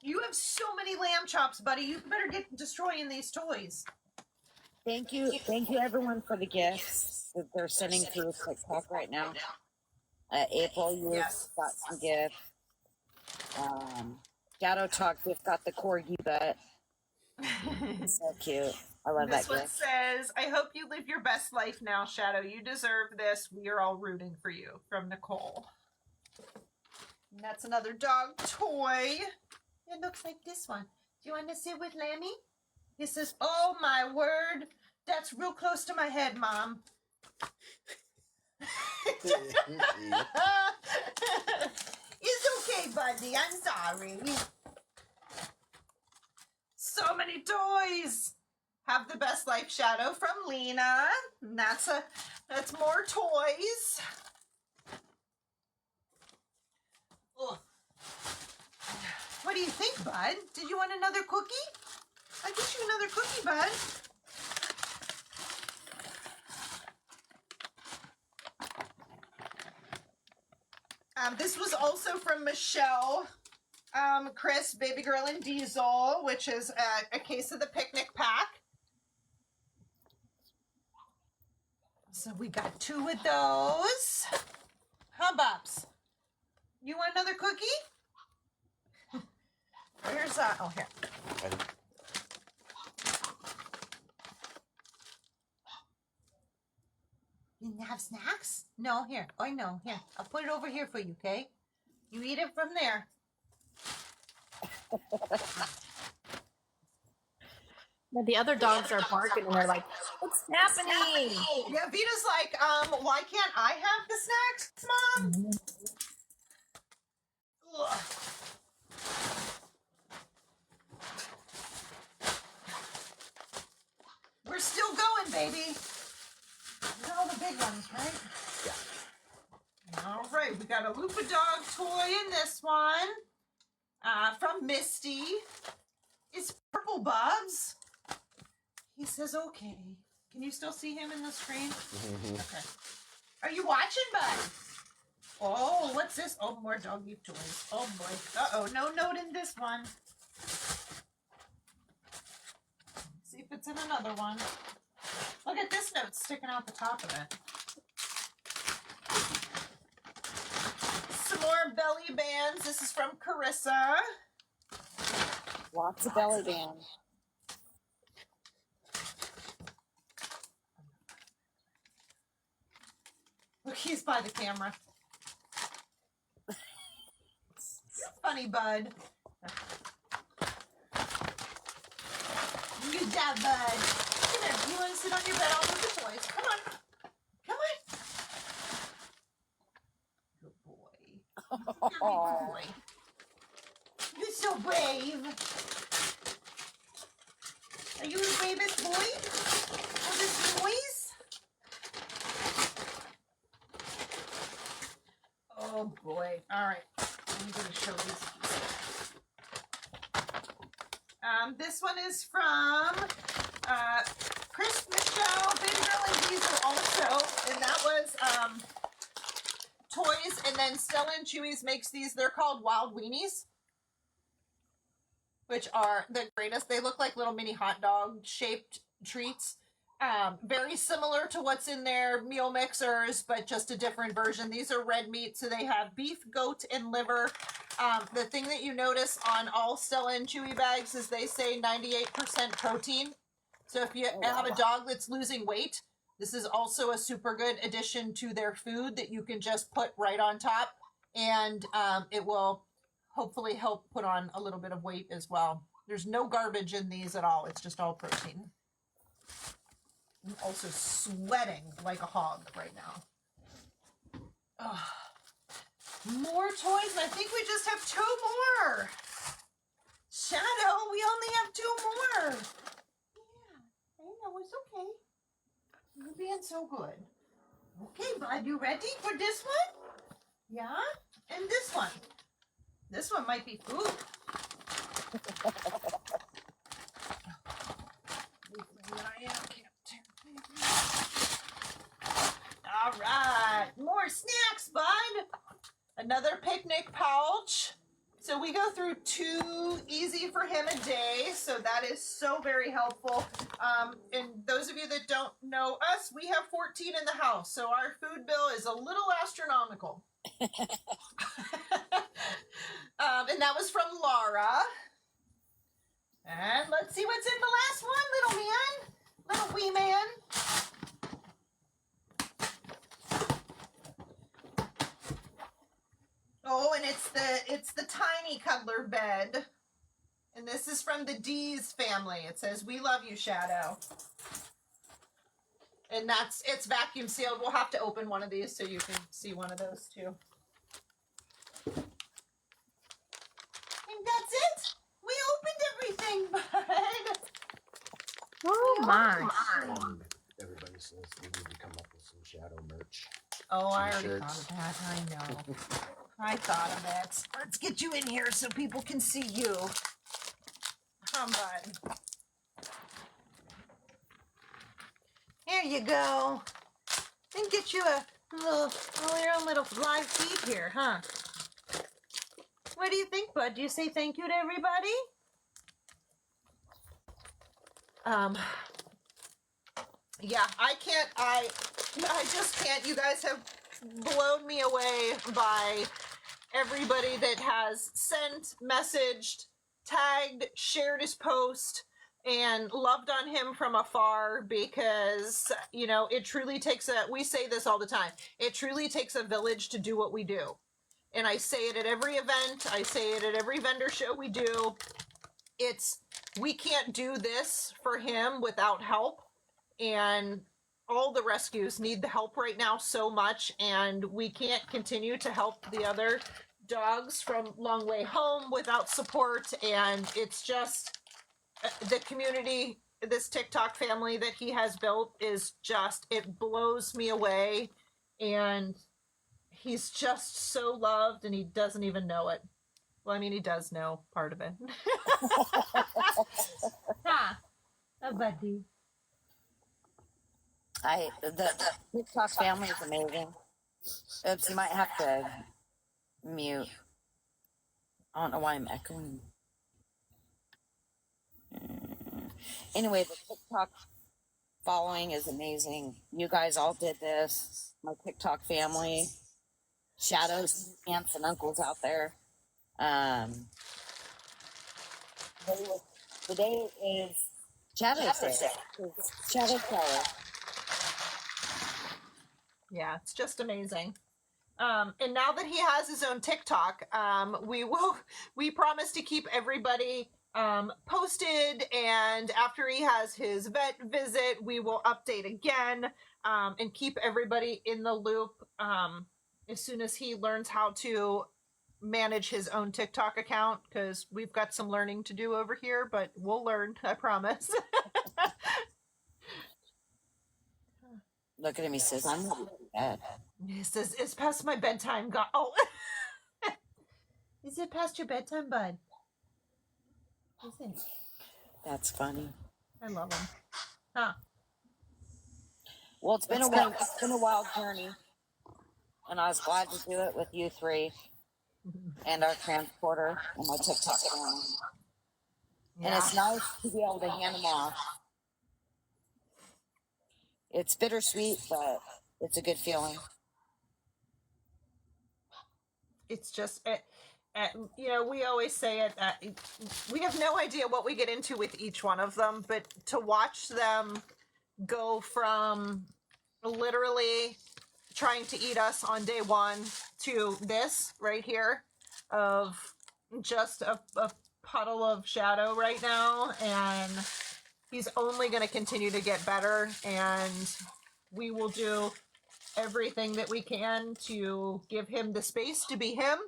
You have so many lamb chops, buddy. You better get destroying these toys. Thank you everyone for the gifts that they're sending through TikTok right now. April, you Yes. got some gifts. Shadow Talk gift got the corgi butt. So cute. I love This that one gift. says, I hope you live your best life now, Shadow. You deserve this. We are all rooting for you. From Nicole. And that's another dog toy. It looks like this one. Do you want to sit with Lammy? He says, oh my word. That's real close to my head, Mom. It's okay, buddy. I'm sorry. So many toys. Have the best life, Shadow, from Lena. And that's more toys. Ugh. What do you think, bud? Did you want another cookie? I'll get you another cookie, bud. This was also from Michelle, Chris, Baby Girl, and Diesel, which is a case of the picnic pack. So we got 2 of those. Hubbops. You want another cookie? Where's that? Oh, here. I didn't- You didn't have snacks? No, here. Oh, no, here. I'll put it over here for you, okay? You eat it from there. The other dogs are barking and they're like, what's happening? Yeah, Vita's like, why can't I have the snacks, Mom? Ugh. We're still going, baby. Look at all the big ones, right? Yeah. All right, we got a Lupa Dog toy in this one. From Misty. It's Purple Bubs. He says, okay. Can you still see him in the screen? Okay. Are you watching, bud? Oh, what's this? Oh, more doggy toys. Oh, boy. Uh-oh, no note in this one. See if it's in another one. Look at this note sticking out the top of it. Some more belly bands. This is from Carissa. Lots of belly band. Look, he's by the camera. You're funny, bud. Good job, bud. Come here. You want to sit on your bed? I'll move the toys. Come on. Come on. Good boy. You're a big boy. You're so brave. Are you the bravest boy? All this noise? Oh boy. All right. I'm going to show these. This one is from Chris Michelle, Baby Girl and Diesel also. And that was toys. And then Stella and Chewy's makes these. They're called Wild Weenies, which are the greatest. They look like little mini hot dog shaped treats. Very similar to what's in their meal mixers, but just a different version. These are red meat, so they have beef, goat, and liver. The thing that you notice on all Stella and Chewy bags is they say 98% protein. So if you have a dog that's losing weight, this is also a super good addition to their food that you can just put right on top, and it will hopefully help put on a little bit of weight as well. There's no garbage in these at all. It's just all protein. I'm also sweating like a hog right now. Ugh. More toys, and I think we just have 2 more. Shadow, we only have 2 more. Yeah, I know, it's okay. You're being so good. Okay, bud, you ready for this one? Yeah? And this one. This one might be food. All right, more snacks, bud. Another picnic pouch. So we go through 2 easy for him a day, so that is so very helpful. And those of you that don't know us, we have 14 in the house, so our food bill is a little astronomical. And that was from Laura. And let's see what's in the last one, little man. Little wee man. Oh, and it's the tiny cuddler bed. And this is from the D's family. It says, "We love you, Shadow." And it's vacuum sealed. We'll have to open one of these so you can see one of those too. And that's it. We opened everything, bud. Oh my. And everybody says we need to come up with some shadow merch. Oh, I already T-shirts. thought of that. I know. I thought of it. Let's get you in here so people can see you. Come on. Here you go. And get you a your own little live feed here, huh? What do you think, bud? Do you say thank you to everybody? Yeah, I just can't. You guys have blown me away by everybody that has sent, messaged, tagged, shared his post, and loved on him from afar, because, you know, it truly takes we say this all the time, it truly takes a village to do what we do. And I say it at every event, I say it at every vendor show we do. We can't do this for him without help, and all the rescues need the help right now so much, and we can't continue to help the other dogs from Long Way Home without support. And it's just the community, this TikTok family that he has built is just, it blows me away, and he's just so loved, and he doesn't even know it. Well, I mean, he does know part of it. Huh, a buddy. The TikTok family is amazing. Oops, you might have to mute. I don't know why I'm echoing. Anyway, the TikTok following is amazing. You guys all did this. My TikTok family, Shadow's aunts and uncles out there. Today is Shadow's Day. It's Shadow's Day. Yeah, it's just amazing. And now that he has his own TikTok, we promise to keep everybody posted, and after he has his vet visit, we will update again, and keep everybody in the loop as soon as he learns how to manage his own TikTok account because we've got some learning to do over here, but we'll learn, I promise. Look at him. He says, I'm ready for bed. He says, it's past my bedtime. Oh, is it past your bedtime, bud? Is it? That's funny. I love him. Huh. Well, it's been a wild journey, and I was glad to do it with you three and our transporter and my TikTok family. And it's nice to be able to hand them off. It's bittersweet, but it's a good feeling. It's just, we always say it. We have no idea what we get into with each one of them, but to watch them go from literally trying to eat us on day one to this right here of just a puddle of shadow right now, and he's only going to continue to get better, and we will do everything that we can to give him the space to be him,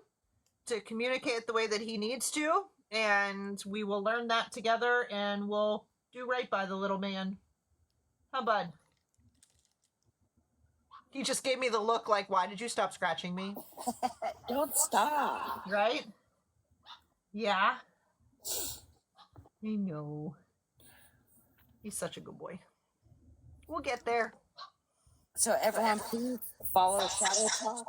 to communicate the way that he needs to, and we will learn that together, and we'll do right by the little man. Huh, bud? He just gave me the look like, why did you stop scratching me? Don't stop. Right? Yeah. I know. He's such a good boy. We'll get there. So everyone, please follow Shadow Talk,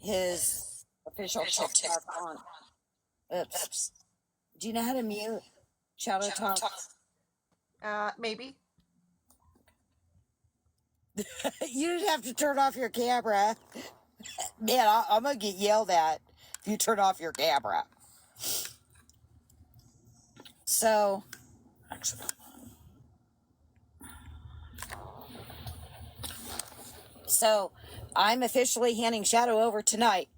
his official TikTok on. Oops. Do you know how to mute Shadow Talk? Maybe. You'd have to turn off your camera. Man, I'm going to get yelled at if you turn off your camera. So, actually, so I'm officially handing Shadow over tonight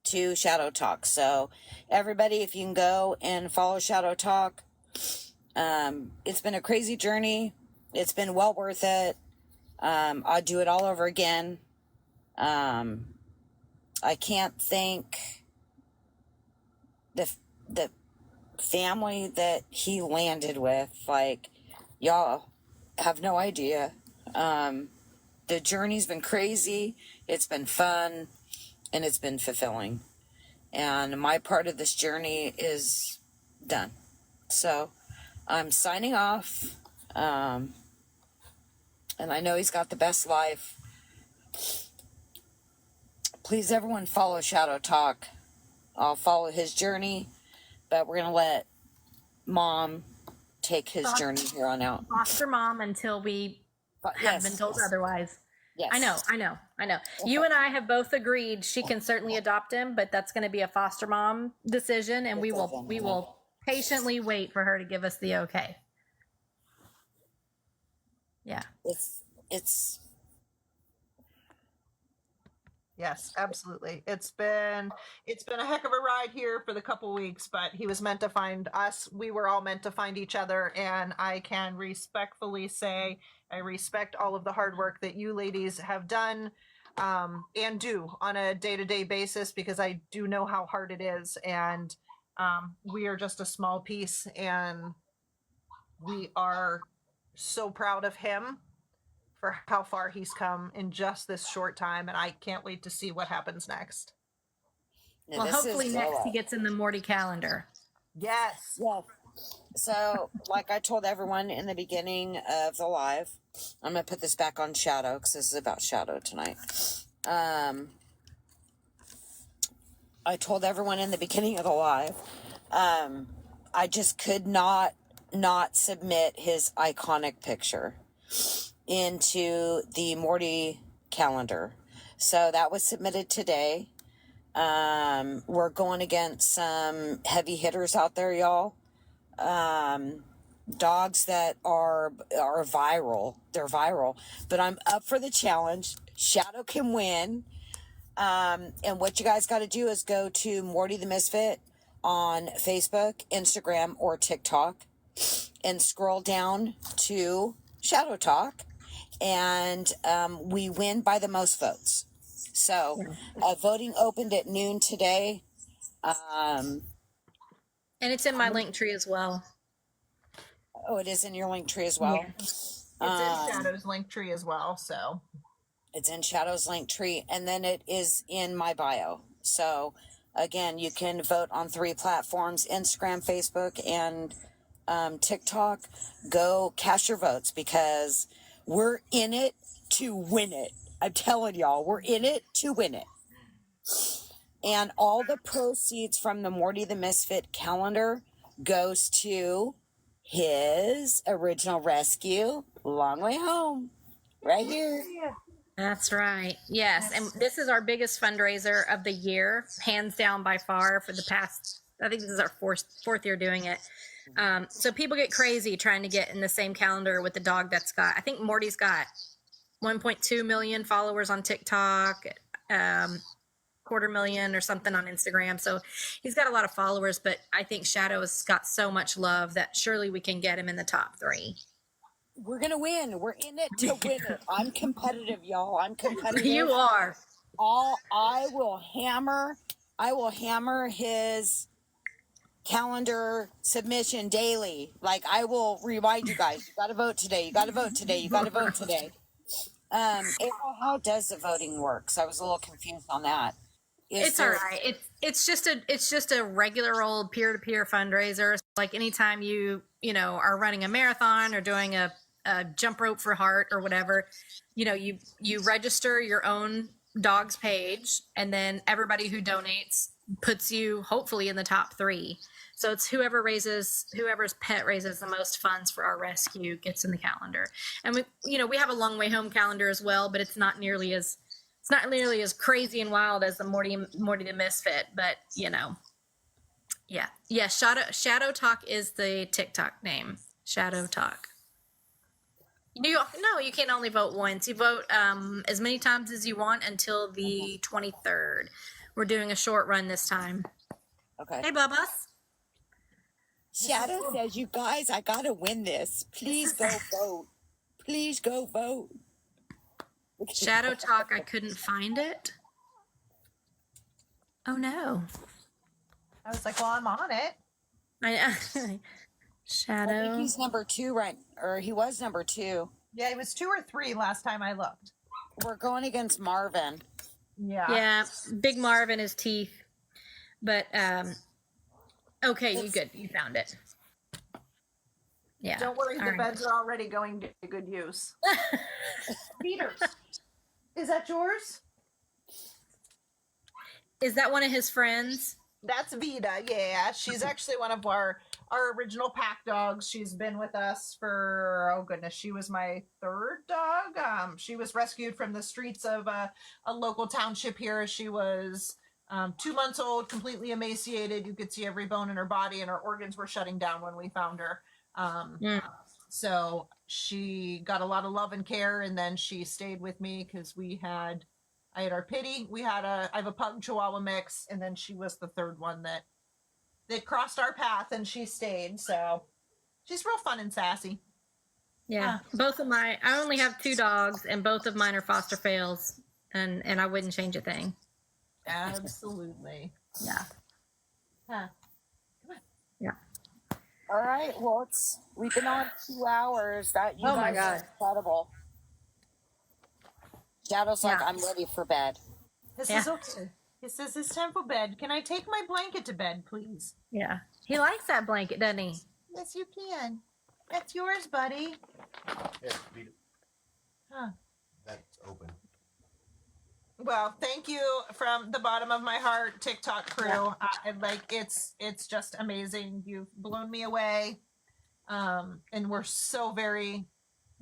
to Shadow Talk. So everybody, if you can go and follow Shadow Talk, it's been a crazy journey. It's been well worth it. I'd do it all over again. I can't thank the family that he landed with. Like, y'all have no idea. The journey's been crazy. It's been fun, and it's been fulfilling. And my part of this journey is done. So I'm signing off. And I know he's got the best life. Please, everyone, follow Shadow Talk. I'll follow his journey, but we're going to let Mom take his journey here on out. Foster mom until we have been told otherwise. Yes. I know. You and I have both agreed she can certainly adopt him, but that's going to be a foster mom decision, and we will patiently wait for her to give us the okay. Yeah. It's Yes, absolutely. It's been a heck of a ride here for the couple weeks, but he was meant to find us. We were all meant to find each other, and I can respectfully say I respect all of the hard work that you ladies have done and do on a day-to-day basis, because I do know how hard it is, and we are just a small piece, and we are so proud of him for how far he's come in just this short time, and I can't wait to see what happens next. Well, hopefully next he gets in the Morty calendar. Yes. Yeah. So, like I told everyone in the beginning of the live, I'm going to put this back on Shadow because this is about Shadow tonight. I told everyone in the beginning of the live, I just could not submit his iconic picture into the Morty calendar. So that was submitted today. We're going against some heavy hitters out there, y'all. Dogs that are viral. They're viral. But I'm up for the challenge. Shadow can win. And what you guys got to do is go to Morty the Misfit on Facebook, Instagram, or TikTok and scroll down to Shadow Talk. And we win by the most votes. So, voting opened at noon today. And it's in my link tree as well. Oh, it is in your link tree as well. Yeah. It's in Shadow's link tree as well. So it's in Shadow's link tree, and then it is in my bio. So again, you can vote on 3 platforms: Instagram, Facebook, and TikTok. Go cast your votes because we're in it to win it. I'm telling y'all, we're in it to win it. And all the proceeds from the Morty the Misfit calendar goes to his original rescue, Long Way Home, right here. That's right. Yes. And this is our biggest fundraiser of the year, hands down by far for the past, I think this is our fourth year doing it. So people get crazy trying to get in the same calendar with the dog that's got, I think Morty's got 1.2 million followers on TikTok, 250,000 or something on Instagram. So he's got a lot of followers, but I think Shadow's got so much love that surely we can get him in the top 3. We're gonna win. We're in it to win it. I'm competitive, y'all. I'm competitive. You are. I will hammer his calendar submission daily. Like, I will remind you guys, you gotta vote today, you gotta vote today, you gotta vote today. April, how does the voting work? So I was a little confused on that. It's all right. It's just a regular old peer-to-peer fundraiser. It's like anytime you are running a marathon or doing a jump rope for heart or whatever, you register your own dog's page, and then everybody who donates puts you hopefully in the top 3. So it's whoever's pet raises the most funds for our rescue gets in the calendar. And we have a Long Way Home calendar as well, but it's not nearly as crazy and wild as the Morty the Misfit, but yeah. Shadow Talk is the TikTok name. Shadow Talk. No, you can only vote once. You vote as many times as you want until the 23rd. We're doing a short run this time. Okay. Hey, Bubba. Shadow says, "You guys, I gotta win this. Please go vote. Please go vote." Shadow Talk, I couldn't find it. Oh no. I was like, well, I'm on it. Shadow. I think he's number 2, right? Or he was number 2. Yeah, it was 2 or 3 last time I looked. We're going against Marvin. Yeah, Big Marvin is teeth. But okay, you found it. Yeah. Don't worry, All the right. beds are already going to good use. Peters, is that yours? Is that one of his friends? That's Vida, yeah. She's actually one of our original pack dogs. She's been with us for, oh goodness, she was my 3rd dog. She was rescued from the streets of a local township here. She was 2 months old, completely emaciated. You could see every bone in her body, and her organs were shutting down when we found her. So she got a lot of love and care, and then she stayed with me because I had our Pity. I have a Pug Chihuahua mix, and then she was the 3rd one that crossed our path, and she stayed. So she's real fun and sassy. Yeah, I only have 2 dogs, and both of mine are foster fails, and I wouldn't change a thing. Absolutely. Yeah. Huh. Yeah. All right. Well, we've been on 2 hours. Oh my God. Are incredible. Shadow's like, Yeah. I'm ready for bed. This is okay. He says it's time for bed. Can I take my blanket to bed, please? Yeah. He likes that blanket, doesn't he? Yes, you can. That's yours, buddy. Yeah, beat it. Huh. That's open. Well, thank you from the bottom of my heart, TikTok crew. It's just amazing. You've blown me away, and we're so very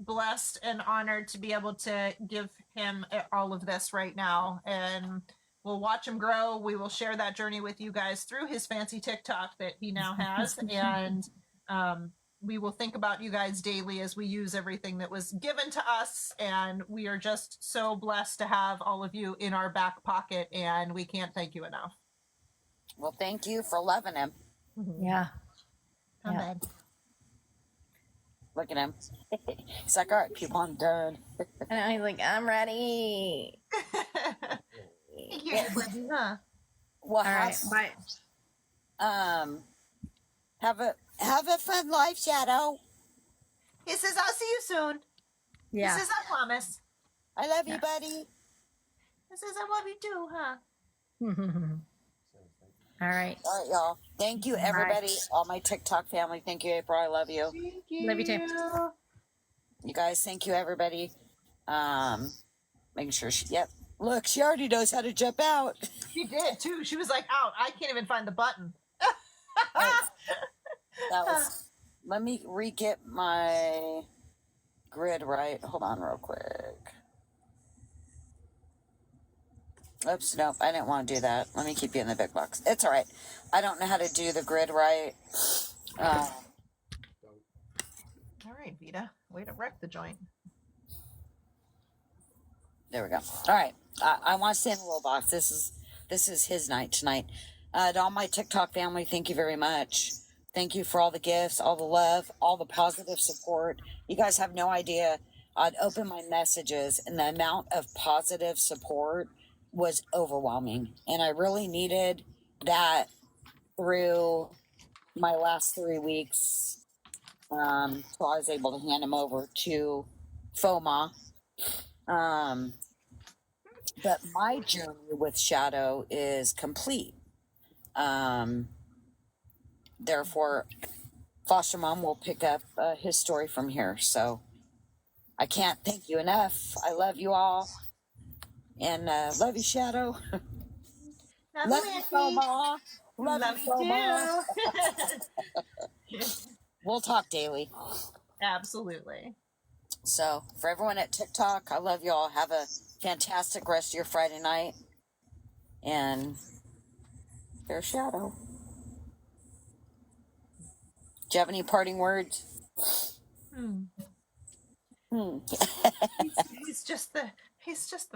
blessed and honored to be able to give him all of this right now. And we'll watch him grow. We will share that journey with you guys through his fancy TikTok that he now has, and we will think about you guys daily as we use everything that was given to us. And we are just so blessed to have all of you in our back pocket, and we can't thank you enough. Well, thank you for loving him. Yeah. Amen. Look at him. He's like, all right, people, I'm done. And I'm like, I'm ready. can't hear you, buddy, huh? Well, All right. Bye. have a fun life, Shadow. He says, I'll see you soon. Yeah. He says, I promise. I love Yeah. you, buddy. He says, I love you too, huh? All right. All right, y'all. Thank you, everybody. All my TikTok family. Thank you, April. I love you. Thank you. Love you too. You guys, thank you, everybody. Making sure yep. Look, she already knows how to jump out. She did too. She was like, out. I can't even find the button. That was. Let me re-get my grid right. Hold on, real quick. Oops, nope, I didn't want to do that. Let me keep you in the big box. It's all right. I don't know how to do the grid right. All right, Vita. Way to wreck the joint. There we go. All right. I want to stay in the little box. This is his night tonight. To all my TikTok family, thank you very much. Thank you for all the gifts, all the love, all the positive support. You guys have no idea. I'd open my messages and the amount of positive support was overwhelming. And I really needed that through my last 3 weeks. So I was able to hand them over to FOMA. But my journey with Shadow is complete. Therefore, foster mom will pick up his story from here. So I can't thank you enough. I love you all. And love you, Shadow. Love you, FOMA. Love you, FOMA. Too. We'll talk daily. Absolutely. So for everyone at TikTok, I love y'all. Have a fantastic rest of your Friday night. And there's Shadow. Do you have any parting words? He's just the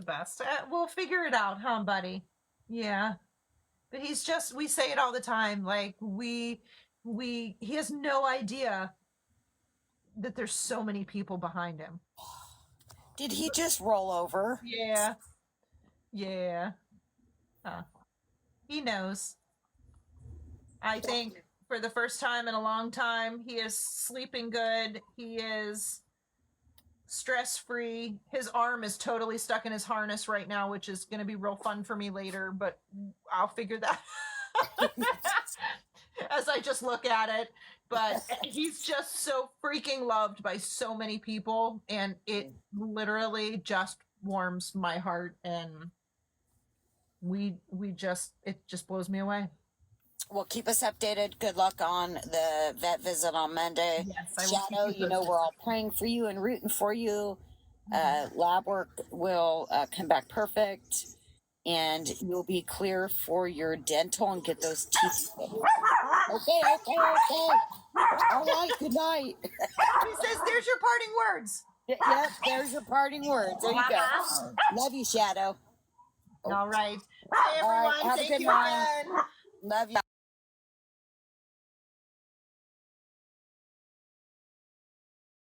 best. We'll figure it out, huh, buddy? Yeah. But we say it all the time. Like he has no idea that there's so many people behind him. Did he just roll over? Yeah. Yeah. He knows. I think for the first time in a long time, he is sleeping good. He is stress free. His arm is totally stuck in his harness right now, which is going to be real fun for me later, but I'll figure that as I just look at it. But he's just so freaking loved by so many people, and it literally just warms my heart, and it just blows me away. Well, keep us updated. Good luck on the vet visit on Monday. Yes, I will keep Shadow, you you know posted. we're all praying for you and rooting for you. Lab work will come back perfect, and you'll be clear for your dental and get those teeth. Okay. All right, good night. He says, "There's your parting words." Yep, there's your parting words. There you go. Love you, Shadow. All right. Bye, everyone. All right, have a Thank good you night. again. Love you.